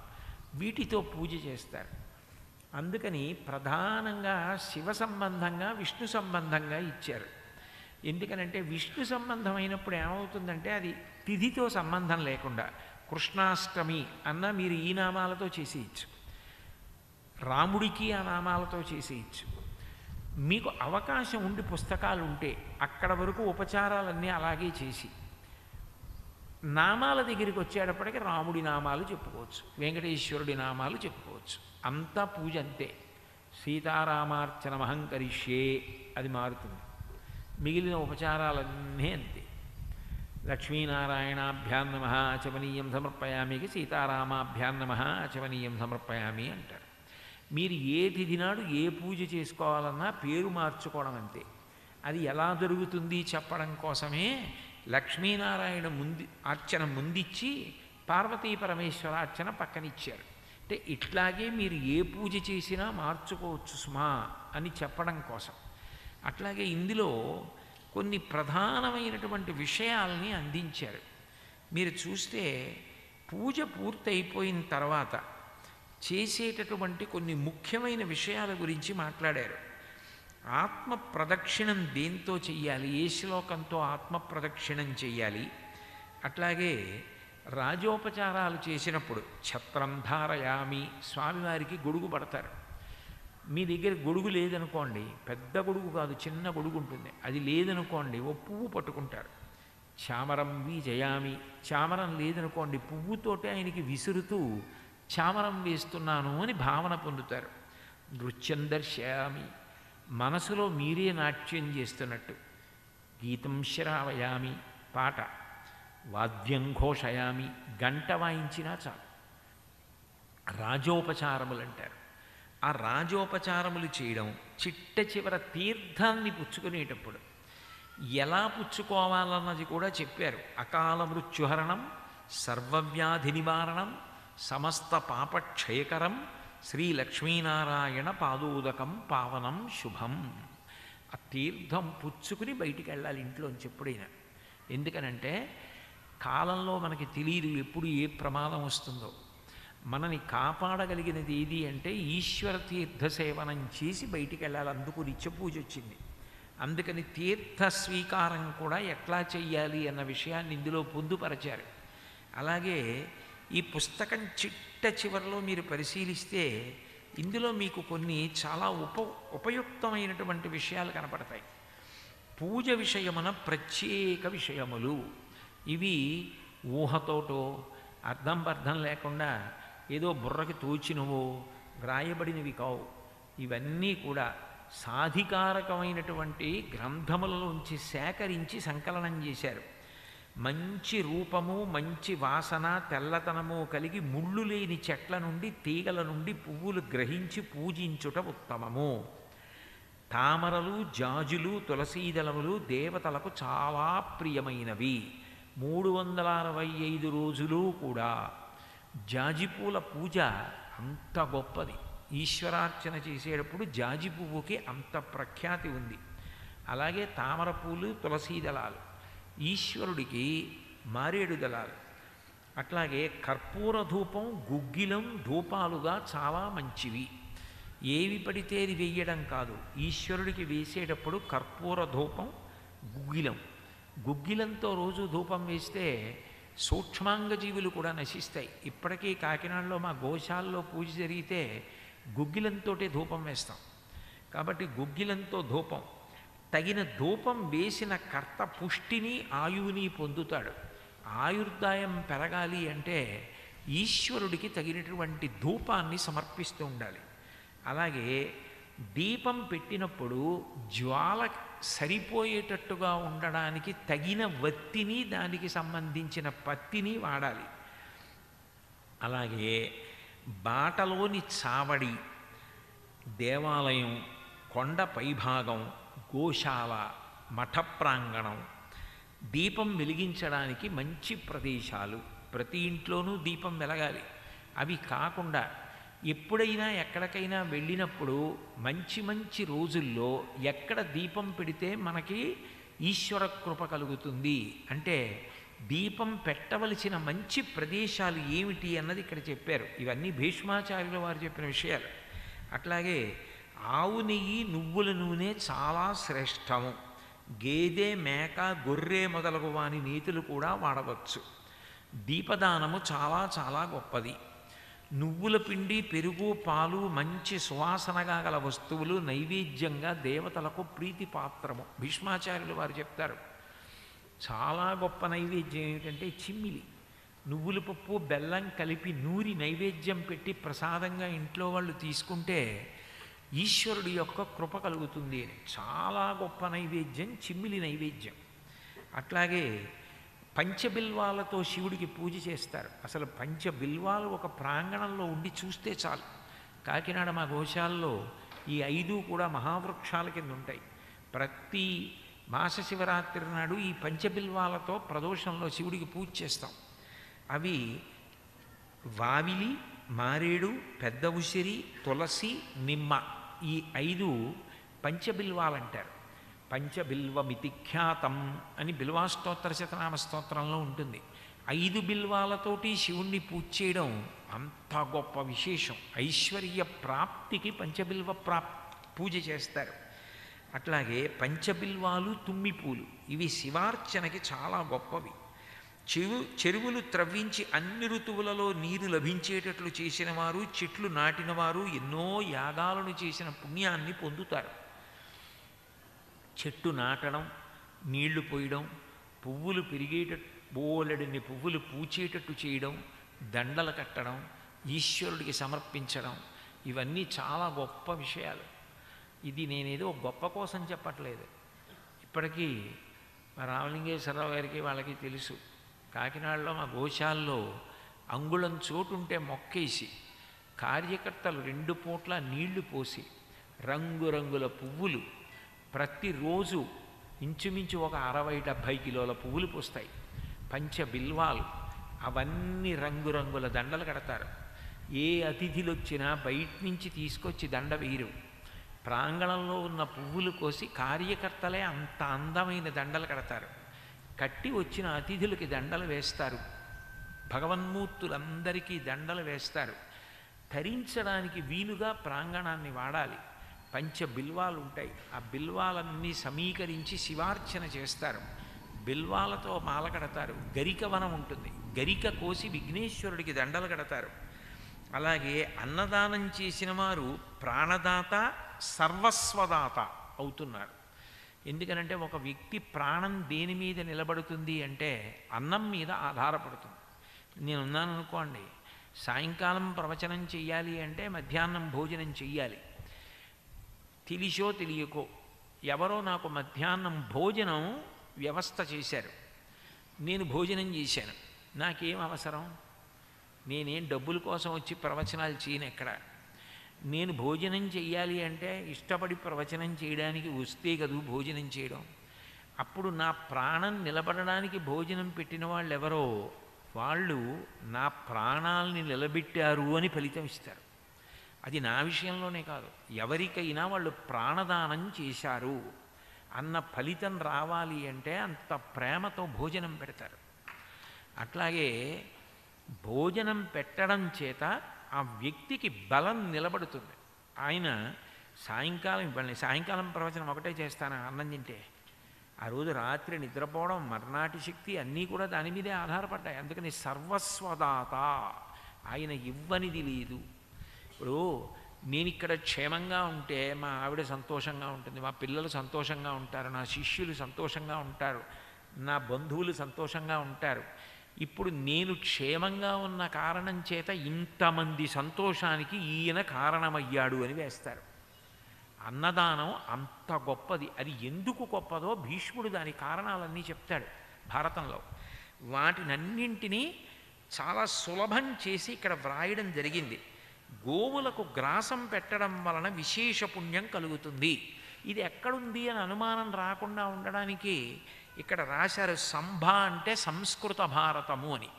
వీటితో పూజ చేస్తారు. అందుకని ప్రధానంగా శివ సంబంధంగా విష్ణు సంబంధంగా ఇచ్చారు. ఎందుకనంటే విష్ణు సంబంధమైనప్పుడు ఏమవుతుందంటే అది తిథితో సంబంధం లేకుండా కృష్ణాష్టమి అన్న మీరు ఈ నామాలతో చేసేయచ్చు, రాముడికి ఆ నామాలతో చేసేయచ్చు. మీకు అవకాశం ఉండి పుస్తకాలు ఉంటే అక్కడ వరకు ఉపచారాలన్నీ అలాగే చేసి నామాల దగ్గరికి వచ్చేటప్పటికి రాముడి నామాలు చెప్పుకోవచ్చు, వెంకటేశ్వరుడి నామాలు చెప్పుకోవచ్చు. అంతా పూజ అంతే. సీతారామార్చన మహంకరిష్యే అది మారుతుంది. మిగిలిన ఉపచారాలన్నీ అంతే. లక్ష్మీనారాయణాభ్యాం నమః ఆచమనీయం సమర్పయామికి సీతారామాభ్యాం నమః ఆచమనీయం సమర్పయామి అంటారు. మీరు ఏ తిథి నాడు ఏ పూజ చేసుకోవాలన్నా పేరు మార్చుకోవడం అంతే. అది ఎలా జరుగుతుంది చెప్పడం కోసమే లక్ష్మీనారాయణ అర్చన ముందిచ్చి పార్వతీ పరమేశ్వరార్చన పక్కనిచ్చారు. అంటే ఇట్లాగే మీరు ఏ పూజ చేసినా మార్చుకోవచ్చు సుమా అని చెప్పడం కోసం. అట్లాగే ఇందులో కొన్ని ప్రధానమైనటువంటి విషయాల్ని అందించారు. మీరు చూస్తే పూజ పూర్తయిపోయిన తర్వాత చేసేటటువంటి కొన్ని ముఖ్యమైన విషయాల గురించి మాట్లాడారు. ఆత్మ ప్రదక్షిణం దేంతో చెయ్యాలి, ఏ శ్లోకంతో ఆత్మ ప్రదక్షిణం చెయ్యాలి, అట్లాగే రాజోపచారాలు చేసినప్పుడు ఛత్రం ధారయామి, స్వామివారికి గొడుగు పడతారు. మీ దగ్గర గొడుగు లేదనుకోండి, పెద్ద గొడుగు కాదు చిన్న గొడుగు ఉంటుంది, అది లేదనుకోండి ఓ పువ్వు పట్టుకుంటారు. చామరం జయామి, చామరం లేదనుకోండి పువ్వుతోటి ఆయనకి విసురుతూ చామరం వేస్తున్నాను అని భావన పొందుతారు. నృత్యం దర్శయామి, మనసులో మీరే నాట్యం చేస్తున్నట్టు. గీతం శ్రావయామి పాట, వాద్యం ఘోషయామి గంట వాయించినా చాలు. రాజోపచారములు అంటారు. ఆ రాజోపచారములు చేయడం చిట్ట చివర తీర్థాన్ని పుచ్చుకునేటప్పుడు ఎలా పుచ్చుకోవాలన్నది కూడా చెప్పారు. అకాల మృత్యుహరణం, సర్వవ్యాధి నివారణం, సమస్త పాపక్షయకరం, శ్రీ లక్ష్మీనారాయణ పాదోదకం పావనం శుభం. ఆ తీర్థం పుచ్చుకుని బయటికి వెళ్ళాలి ఇంట్లోంచి ఎప్పుడైనా. ఎందుకనంటే కాలంలో మనకి తెలియదు ఎప్పుడు ఏ ప్రమాదం వస్తుందో. మనని కాపాడగలిగినది ఏది అంటే ఈశ్వర తీర్థ సేవనం చేసి బయటికి వెళ్ళాలి. అందుకు నిత్య పూజ వచ్చింది. అందుకని తీర్థ స్వీకారం కూడా ఎట్లా చెయ్యాలి అన్న విషయాన్ని ఇందులో పొందుపరచారు. అలాగే ఈ పుస్తకం చిట్ట చివరిలో మీరు పరిశీలిస్తే ఇందులో మీకు కొన్ని చాలా ఉపయుక్తమైనటువంటి విషయాలు కనపడతాయి. పూజ విషయమున ప్రత్యేక విషయములు ఇవి ఊహతోటో అర్థం పర్థం లేకుండా ఏదో బుర్రకి తోచినవో వ్రాయబడినవి కావు. ఇవన్నీ కూడా సాధికారకమైనటువంటి గ్రంథములలోంచి సేకరించి సంకలనం చేశారు. మంచి రూపము, మంచి వాసన, తెల్లతనము కలిగి ముళ్ళు లేని చెట్ల నుండి, తీగల నుండి పువ్వులు గ్రహించి పూజించుట ఉత్తమము. తామరలు, జాజులు, తులసీదళములు దేవతలకు చాలా ప్రియమైనవి. 365 రోజులు కూడా జాజిపూల పూజ అంత గొప్పది. ఈశ్వరార్చన చేసేటప్పుడు జాజి పువ్వుకి అంత ప్రఖ్యాతి ఉంది. అలాగే తామర పూలు, తులసీదళాలు, ఈశ్వరుడికి మారేడు దళాలు. అట్లాగే కర్పూర ధూపం, గుగ్గిలం ధూపాలుగా చాలా మంచివి. ఏవి పడితే అది వెయ్యడం కాదు. ఈశ్వరుడికి వేసేటప్పుడు కర్పూర ధూపం, గుగ్గిలంతో రోజు ధూపం వేస్తే సూక్ష్మాంగ జీవులు కూడా నశిస్తాయి. ఇప్పటికీ కాకినాడలో మా గోశాలలో పూజ జరిగితే గుగ్గిలంతోటే ధూపం వేస్తాం. కాబట్టి గుగ్గిలంతో ధూపం, తగిన ధూపం వేసిన కర్త పుష్టిని ఆయువుని పొందుతాడు. ఆయుర్దాయం పెరగాలి అంటే ఈశ్వరుడికి తగినటువంటి ధూపాన్ని సమర్పిస్తూ ఉండాలి. అలాగే దీపం పెట్టినప్పుడు జ్వాల సరిపోయేటట్టుగా ఉండడానికి తగిన వత్తిని, దానికి సంబంధించిన పత్తిని వాడాలి. అలాగే బాటలోని చావడి, దేవాలయం, కొండ పైభాగం, గోశాల, మఠ ప్రాంగణం, దీపం వెలిగించడానికి మంచి ప్రదేశాలు. ప్రతి ఇంట్లోనూ దీపం వెలగాలి. అవి కాకుండా ఎప్పుడైనా ఎక్కడికైనా వెళ్ళినప్పుడు మంచి మంచి రోజుల్లో ఎక్కడ దీపం పెడితే మనకి ఈశ్వర కృప కలుగుతుంది అంటే దీపం పెట్టవలసిన మంచి ప్రదేశాలు ఏమిటి అన్నది ఇక్కడ చెప్పారు. ఇవన్నీ భీష్మాచార్యుల వారు చెప్పిన విషయాలు. అట్లాగే ఆవు నెయ్యి, నువ్వుల నూనె చాలా శ్రేష్టము. గేదె, మేక, గొర్రె మొదలగు వాని నీతులు కూడా వాడవచ్చు. దీపదానము చాలా చాలా గొప్పది. నువ్వుల పిండి, పెరుగు, పాలు, మంచి సువాసనగా గల వస్తువులు నైవేద్యంగా దేవతలకు ప్రీతిపాత్రము. భీష్మాచార్యులు వారు చెప్తారు చాలా గొప్ప నైవేద్యం ఏమిటంటే చిమ్మిలి. నువ్వుల పప్పు, బెల్లం కలిపి నూరి నైవేద్యం పెట్టి ప్రసాదంగా ఇంట్లో వాళ్ళు తీసుకుంటే ఈశ్వరుడి యొక్క కృప కలుగుతుంది అని. చాలా గొప్ప నైవేద్యం చిమ్మిలి నైవేద్యం. అట్లాగే పంచబిల్వాలతో శివుడికి పూజ చేస్తారు. అసలు పంచబిల్వాలు ఒక ప్రాంగణంలో ఉండి చూస్తే చాలు. కాకినాడ మా గోశాలలో ఈ 5 కూడా మహావృక్షాల కింద ఉంటాయి. ప్రతి మాస శివరాత్రి నాడు ఈ పంచబిల్వాలతో ప్రదోషంలో శివుడికి పూజ చేస్తాం. అవి వావిలి, మారేడు, పెద్ద ఉసిరి, తులసి, నిమ్మ, ఈ 5 పంచబిల్వాలంటారు. పంచబిల్వమితి ఖ్యాతం అని బిల్వాష్టోత్తర శతనామ స్తోత్రంలో ఉంటుంది. 5 బిల్వాలతోటి శివుణ్ణి పూజ చేయడం అంత గొప్ప విశేషం. ఐశ్వర్య ప్రాప్తికి పంచబిల్వ పూజ చేస్తారు. అట్లాగే పంచబిల్వాలు, తుమ్మిపూలు ఇవి శివార్చనకి చాలా గొప్పవి. చెరువులు త్రవ్వించి అన్ని ఋతువులలో నీరు లభించేటట్లు చేసిన వారు, చెట్లు నాటిన వారు ఎన్నో యాగాలను చేసిన పుణ్యాన్ని పొందుతారు. చెట్టు నాటడం, నీళ్లు పోయడం, పువ్వులు బోలెడిని పువ్వులు పూచేటట్టు చేయడం, దండలు కట్టడం, ఈశ్వరుడికి సమర్పించడం, ఇవన్నీ చాలా గొప్ప విషయాలు. ఇది నేనేదో గొప్ప కోసం చెప్పట్లేదు. ఇప్పటికీ మా రామలింగేశ్వరరావు గారికి వాళ్ళకి తెలుసు. కాకినాడలో మా గోశాలలో అంగుళం చోటుంటే మొక్కేసి కార్యకర్తలు 2 పూట్ల నీళ్లు పోసి రంగురంగుల పువ్వులు ప్రతిరోజు ఇంచుమించు ఒక 60-70 కిలోల పువ్వులు పూస్తాయి. పంచబిల్వాలు అవన్నీ రంగురంగుల దండలు కడతారు. ఏ అతిథులు వచ్చినా బయట నుంచి తీసుకొచ్చి దండ వేయరు. ప్రాంగణంలో ఉన్న పువ్వులు కోసి కార్యకర్తలే అంత అందమైన దండలు కడతారు. కట్టి వచ్చిన అతిథులకి దండలు వేస్తారు. భగవన్మూర్తులందరికీ దండలు వేస్తారు. ధరించడానికి వీలుగా ప్రాంగణాన్ని వాడాలి. పంచబిల్వాలు ఉంటాయి. ఆ బిల్వాలన్నీ సమీకరించి శివార్చన చేస్తారు. బిల్వాలతో మాల కడతారు. గరిక వనం ఉంటుంది. గరిక కోసి విఘ్నేశ్వరుడికి దండలు కడతారు. అలాగే అన్నదానం చేసిన వారు ప్రాణదాత సర్వస్వదాత అవుతున్నారు. ఎందుకనంటే ఒక వ్యక్తి ప్రాణం దేని మీద నిలబడుతుంది అంటే అన్నం మీద ఆధారపడుతుంది. నేనున్నాను అనుకోండి, సాయంకాలం ప్రవచనం చెయ్యాలి అంటే మధ్యాహ్నం భోజనం చెయ్యాలి. తెలిసో తెలియకో ఎవరో నాకు మధ్యాహ్నం భోజనం వ్యవస్థ చేశారు. నేను భోజనం చేశాను. నాకేం అవసరం? నేనేం డబ్బుల కోసం వచ్చి ప్రవచనాలు చేయను. ఎక్కడ నేను భోజనం చెయ్యాలి అంటే ఇష్టపడి ప్రవచనం చేయడానికి వస్తే కదూ భోజనం చేయడం. అప్పుడు నా ప్రాణం నిలబడడానికి భోజనం పెట్టిన వాళ్ళు ఎవరో వాళ్ళు నా ప్రాణాలని నిలబెట్టారు అని ఫలితం ఇస్తారు. అది నా విషయంలోనే కాదు, ఎవరికైనా వాళ్ళు ప్రాణదానం చేశారు అన్న ఫలితం రావాలి అంటే అంత ప్రేమతో భోజనం పెడతారు. అట్లాగే భోజనం పెట్టడం చేత ఆ వ్యక్తికి బలం నిలబడుతుంది. ఆయన సాయంకాలం ప్రవచనం ఒకటే చేస్తాను అన్నం తింటే. ఆ రోజు రాత్రి నిద్రపోవడం, మర్నాటి శక్తి అన్నీ కూడా దాని మీదే ఆధారపడ్డాయి. అందుకని సర్వస్వదాత, ఆయన ఇవ్వనిది లేదు. ఇప్పుడు నేను ఇక్కడ క్షేమంగా ఉంటే మా ఆవిడ సంతోషంగా ఉంటుంది, మా పిల్లలు సంతోషంగా ఉంటారు, నా శిష్యులు సంతోషంగా ఉంటారు, నా బంధువులు సంతోషంగా ఉంటారు. ఇప్పుడు నేను క్షేమంగా ఉన్న కారణం చేత ఇంతమంది సంతోషానికి ఈయన కారణమయ్యాడు అని వేస్తారు. అన్నదానం అంత గొప్పది. అది ఎందుకు గొప్పదో భీష్ముడు దాని కారణాలన్నీ చెప్తాడు భారతంలో. వాటినన్నింటినీ చాలా సులభం చేసి ఇక్కడ వ్రాయడం జరిగింది. గోవులకు గ్రాసం పెట్టడం వలన విశేష పుణ్యం కలుగుతుంది. ఇది ఎక్కడుంది అని అనుమానం రాకుండా ఉండడానికి ఇక్కడ రాశారు. సంభ అంటే సంస్కృత భారతము అని.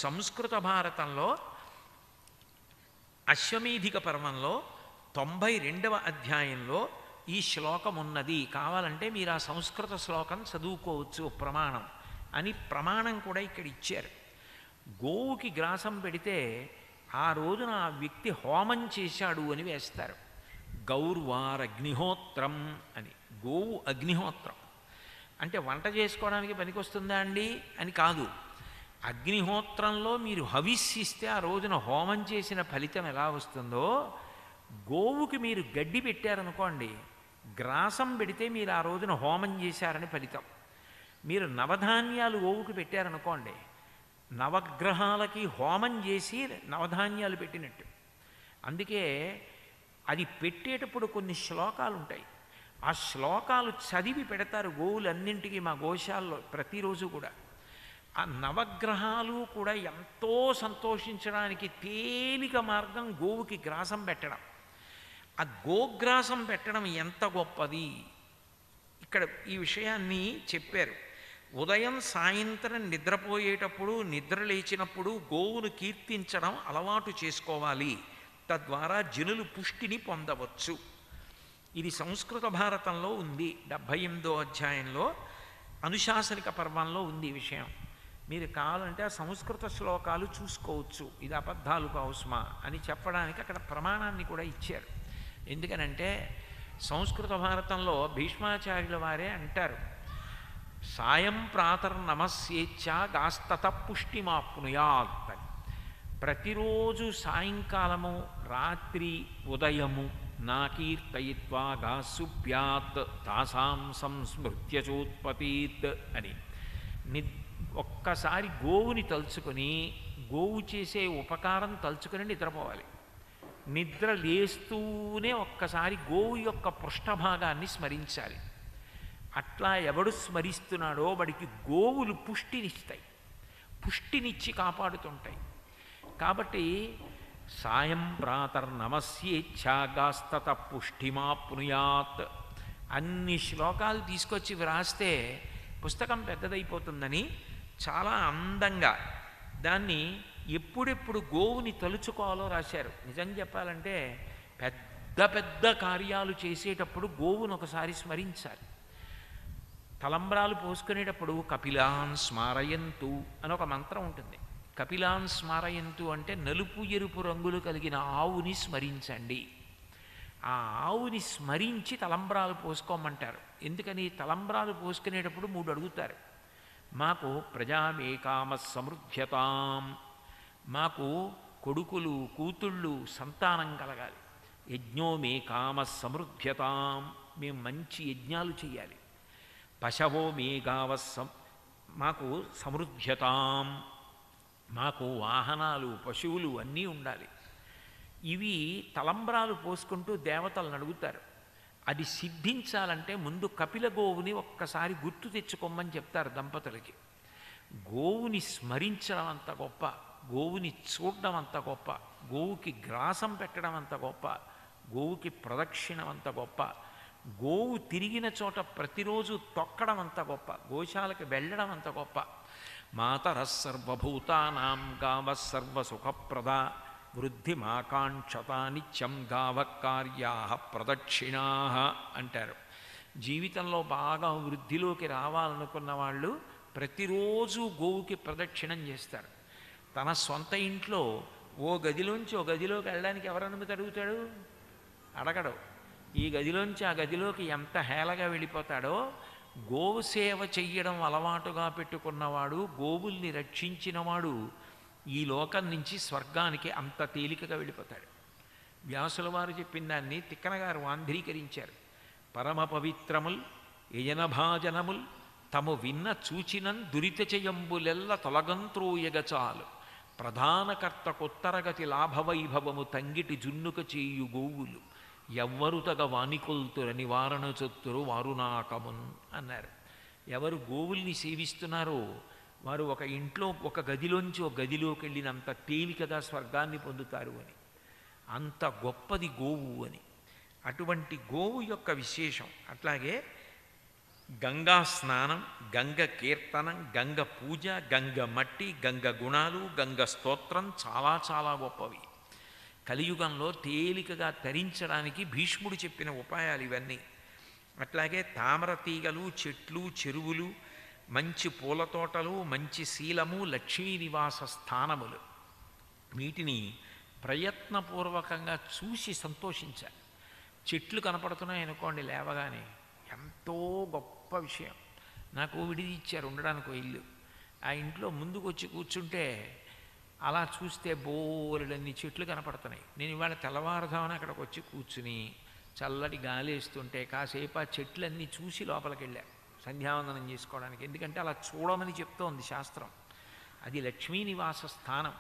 సంస్కృత భారతంలో అశ్వమేధిక పర్వంలో 92వ అధ్యాయంలో ఈ శ్లోకం ఉన్నది. కావాలంటే మీరు ఆ సంస్కృత శ్లోకం చదువుకోవచ్చు ప్రమాణం అని. ప్రమాణం కూడా ఇక్కడ ఇచ్చారు. గోవుకి గ్రాసం పెడితే ఆ రోజున ఆ వ్యక్తి హోమం చేశాడు అని వేస్తారు. గౌర్వారగ్నిహోత్రం అని. గోవు అగ్నిహోత్రం అంటే వంట చేసుకోవడానికి పనికొస్తుందా అండి అని కాదు. అగ్నిహోత్రంలో మీరు హవిస్సిస్తే ఆ రోజున హోమం చేసిన ఫలితం ఎలా వస్తుందో, గోవుకి మీరు గడ్డి పెట్టారనుకోండి, గ్రాసం పెడితే మీరు ఆ రోజున హోమం చేశారని ఫలితం. మీరు నవధాన్యాలు గోవుకి పెట్టారనుకోండి, నవగ్రహాలకి హోమం చేసి నవధాన్యాలు పెట్టినట్టు. అందుకే అది పెట్టేటప్పుడు కొన్ని శ్లోకాలు ఉంటాయి. ఆ శ్లోకాలు చదివి పెడతారు గోవులన్నింటికీ మా గోశాలలో ప్రతిరోజు కూడా. ఆ నవగ్రహాలు కూడా ఎంతో సంతోషించడానికి తేలిక మార్గం గోవుకి గ్రాసం పెట్టడం. ఆ గోగ్రాసం పెట్టడం ఎంత గొప్పది ఇక్కడ ఈ విషయాన్ని చెప్పారు. ఉదయం సాయంత్రం నిద్రపోయేటప్పుడు, నిద్ర లేచినప్పుడు గోవును కీర్తించడం అలవాటు చేసుకోవాలి. తద్వారా జనులు పుష్టిని పొందవచ్చు. ఇది సంస్కృత భారతంలో ఉంది. 78వ అధ్యాయంలో అనుశాసనిక పర్వంలో ఉంది ఈ విషయం. మీరు కావాలంటే ఆ సంస్కృత శ్లోకాలు చూసుకోవచ్చు. ఇది అబద్ధాలు కావుస్మా అని చెప్పడానికి అక్కడ ప్రమాణాన్ని కూడా ఇచ్చారు. ఎందుకనంటే సంస్కృత భారతంలో భీష్మాచార్యుల వారే అంటారు, సాయం ప్రాతర్నమస్యేచ్ఛ గాస్తత పుష్టిమాప్నుయాత్ అని. ప్రతిరోజు సాయంకాలము, రాత్రి, ఉదయము నాకీర్తయిత్వా గాసుప్యాత్ తాసాం సంస్మృత్యచోత్పతీత్ అని. ఒక్కసారి గోవుని తలుచుకొని, గోవు చేసే ఉపకారం తలుచుకొని నిద్రపోవాలి. నిద్ర లేస్తూనే ఒక్కసారి గోవు యొక్క పృష్ఠభాగాన్ని స్మరించాలి. అట్లా ఎవడు స్మరిస్తున్నాడో వాడికి గోవులు పుష్టినిస్తాయి, పుష్టినిచ్చి కాపాడుతుంటాయి. కాబట్టి సాయం ప్రాతర్నమస్యేచ్ఛాగాస్తత పుష్టిమాప్నుయాత్ అన్ని శ్లోకాలు తీసుకొచ్చి వ్రాస్తే పుస్తకం పెద్దదైపోతుందని చాలా అందంగా దాన్ని ఎప్పుడెప్పుడు గోవుని తలుచుకోవాలో రాశారు. నిజం చెప్పాలంటే పెద్ద పెద్ద కార్యాలు చేసేటప్పుడు గోవును ఒకసారి స్మరించాలి. తలంబ్రాలు పోసుకునేటప్పుడు కపిలాన్ స్మారయంతు అని ఒక మంత్రం ఉంటుంది. కపిలాన్ స్మారయంతు అంటే నలుపు ఎరుపు రంగులు కలిగిన ఆవుని స్మరించండి. ఆ ఆవుని స్మరించి తలంబ్రాలు పోసుకోమంటారు. ఎందుకని? తలంబ్రాలు పోసుకునేటప్పుడు 3 అడుగుతారు. మాకు ప్రజామేకామ సమృద్ధ్యతాం, మాకు కొడుకులు కూతుళ్ళు సంతానం కలగాలి. యజ్ఞో మే కామ సమృద్ధ్యతాం, మేము మంచి యజ్ఞాలు చేయాలి. పశవో మే గావ మాకు సమృద్ధ్యతాం, మాకు వాహనాలు పశువులు అన్నీ ఉండాలి. ఇవి తలంబ్రాలు పోసుకుంటూ దేవతలను అడుగుతారు. అది సిద్ధించాలంటే ముందు కపిల గోవుని ఒక్కసారి గుర్తు తెచ్చుకోమని చెప్తారు దంపతులకి. గోవుని స్మరించడం అంత గొప్ప, గోవుని చూడడం అంత గొప్ప, గోవుకి గ్రాసం పెట్టడం అంత గొప్ప, గోవుకి ప్రదక్షిణం అంత గొప్ప, గోవు తిరిగిన చోట ప్రతిరోజు తొక్కడం అంత గొప్ప, గోశాలకు వెళ్ళడం అంత గొప్ప. మాతరస్సర్వభూతానాం గావ సర్వసుఖప్రద వృద్ధిమాకాంక్షత నిత్యం గావ కార్యా ప్రదక్షిణా అంటారు. జీవితంలో బాగా వృద్ధిలోకి రావాలనుకున్న వాళ్ళు ప్రతిరోజు గోవుకి ప్రదక్షిణం చేస్తారు. తన సొంత ఇంట్లో ఓ గదిలోంచి ఓ గదిలోకి వెళ్ళడానికి ఎవరు అనుమతి అడుగుతాడు? అడగడు. ఈ గదిలోంచి ఆ గదిలోకి ఎంత హేళగా వెళ్ళిపోతాడో, గోవు సేవ చెయ్యడం అలవాటుగా పెట్టుకున్నవాడు, గోవుల్ని రక్షించినవాడు ఈ లోకం నుంచి స్వర్గానికి అంత తేలికగా వెళ్ళిపోతాడు. వ్యాసుల వారు చెప్పిన దాన్ని తిక్కన గారు ఆంధ్రీకరించారు. పరమ పవిత్రముల్ యజనభాజనముల్ తము విన్న చూచినన్ దురితచయంబులెల్ల తొలగంత్రోయగచాలు ప్రధానకర్త కొత్తరగతి లాభవైభవము తంగిటి జున్నుక చేయు గోవులు ఎవ్వరు తగ వానికొల్తుర నివారణ చొత్తురు వారునాకమున్ అన్నారు. ఎవరు గోవుల్ని సేవిస్తున్నారో వారు ఒక ఇంట్లో ఒక గదిలోంచి ఒక గదిలోకి వెళ్ళినంత తేలికగా స్వర్గాన్ని పొందుతారు అని. అంత గొప్పది గోవు అని. అటువంటి గోవు యొక్క విశేషం. అట్లాగే గంగా స్నానం, గంగ కీర్తనం, గంగ పూజ, గంగ మట్టి, గంగ గుణాలు, గంగ స్తోత్రం చాలా చాలా గొప్పవి. కలియుగంలో తేలికగా తరించడానికి భీష్ముడు చెప్పిన ఉపాయాలు ఇవన్నీ. అట్లాగే తామర తీగలు, చెట్లు, చెరువులు, మంచి పూల తోటలు, మంచి శీలము, లక్ష్మీ నివాస స్థానములు, వీటిని ప్రయత్నపూర్వకంగా చూసి సంతోషించాలి. చెట్లు కనపడుతున్నాయి అనుకోండి లేవగానే, ఎంతో గొప్ప విషయం. నాకు విడిది ఇచ్చారు ఉండడానికి ఇల్లు. ఆ ఇంట్లో ముందుకు వచ్చి కూర్చుంటే అలా చూస్తే బోలెడన్ని చెట్లు కనపడుతున్నాయి. నేను ఇవాళ తెల్లవారుదామని అక్కడికి వచ్చి కూర్చుని చల్లటి గాలి వేస్తుంటే కాసేపు ఆ చెట్లన్నీ చూసి లోపలికి వెళ్ళా సంధ్యావందనం చేసుకోవడానికి. ఎందుకంటే అలా చూడమని చెప్తోంది శాస్త్రం. అది లక్ష్మీ నివాస స్థానం.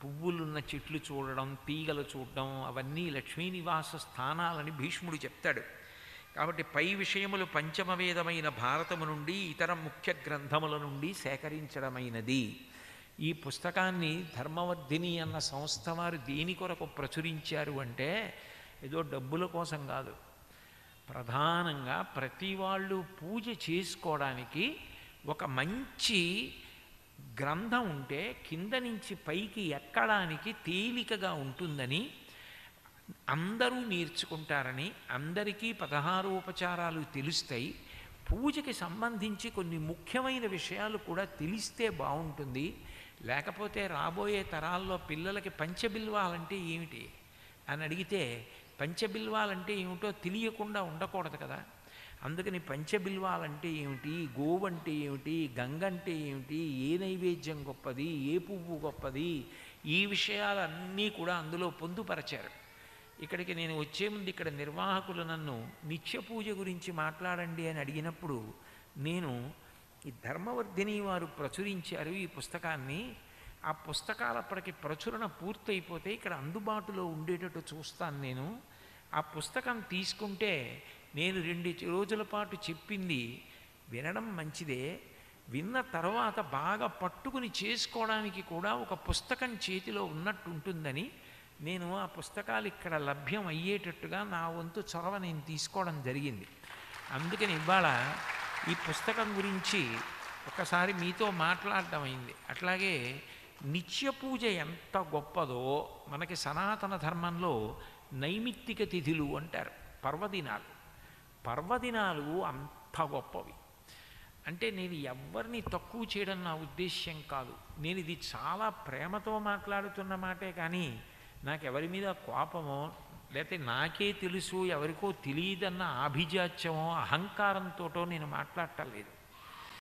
పువ్వులున్న చెట్లు చూడడం, తీగలు చూడడం, అవన్నీ లక్ష్మీ నివాస స్థానాలని భీష్ముడు చెప్తాడు. కాబట్టి పై విషయములు పంచమవేదమైన భారతము నుండి ఇతర ముఖ్య గ్రంథముల నుండి సేకరించడమైనది. ఈ పుస్తకాన్ని ధర్మవర్ధిని అన్న సంస్థ వారు దేని కొరకు ప్రచురించారు అంటే ఏదో డబ్బుల కోసం కాదు. ప్రధానంగా ప్రతి వాళ్ళు పూజ చేసుకోవడానికి ఒక మంచి గ్రంథం ఉంటే కింద నుంచి పైకి ఎక్కడానికి తేలికగా ఉంటుందని, అందరూ నేర్చుకుంటారని, అందరికీ 16 ఉపచారాలు తెలుస్తాయి, పూజకి సంబంధించి కొన్ని ముఖ్యమైన విషయాలు కూడా తెలిస్తే బాగుంటుంది. లేకపోతే రాబోయే తరాల్లో పిల్లలకి పంచబిల్వాలంటే ఏమిటి అని అడిగితే పంచబిల్వాలంటే ఏమిటో తెలియకుండా ఉండకూడదు కదా. అందుకని పంచబిల్వాలంటే ఏమిటి, గోవంటే ఏమిటి, గంగ అంటే ఏమిటి, ఏ నైవేద్యం గొప్పది, ఏ పువ్వు గొప్పది, ఈ విషయాలన్నీ కూడా అందులో పొందుపరచారు. ఇక్కడికి నేను వచ్చే ముందు ఇక్కడ నిర్వాహకులు నన్ను నిత్య పూజ గురించి మాట్లాడండి అని అడిగినప్పుడు నేను ఈ ధర్మవర్ధిని వారు ప్రచురించారు ఈ పుస్తకాన్ని. ఆ పుస్తకాలప్పటికి ప్రచురణ పూర్తయిపోతే ఇక్కడ అందుబాటులో ఉండేటట్టు చూస్తాను నేను. ఆ పుస్తకం తీసుకుంటే నేను 2 రోజుల పాటు చెప్పింది వినడం మంచిదే, విన్న తర్వాత బాగా పట్టుకుని చేసుకోవడానికి కూడా ఒక పుస్తకం చేతిలో ఉన్నట్టు ఉంటుందని నేను ఆ పుస్తకాలు ఇక్కడ లభ్యం అయ్యేటట్టుగా నా వంతు చొరవ నేను తీసుకోవడం జరిగింది. అందుకని ఇవాళ ఈ పుస్తకం గురించి ఒకసారి మీతో మాట్లాడడం అయింది. అట్లాగే నిత్య పూజ ఎంత గొప్పదో మనకి సనాతన ధర్మంలో నైమిత్తిక తిథులు అంటారు, పర్వదినాలు. పర్వదినాలు అంత గొప్పవి. అంటే నేను ఎవరిని తక్కువ చేయడం నా ఉద్దేశ్యం కాదు. నేను ఇది చాలా ప్రేమతో మాట్లాడుతున్న మాటే కానీ నాకెవరి మీద కోపమో లేకపోతే నాకే తెలుసు ఎవరికో తెలియదన్న ఆభిజాత్యమో అహంకారంతోటో నేను మాట్లాడటం లేదు.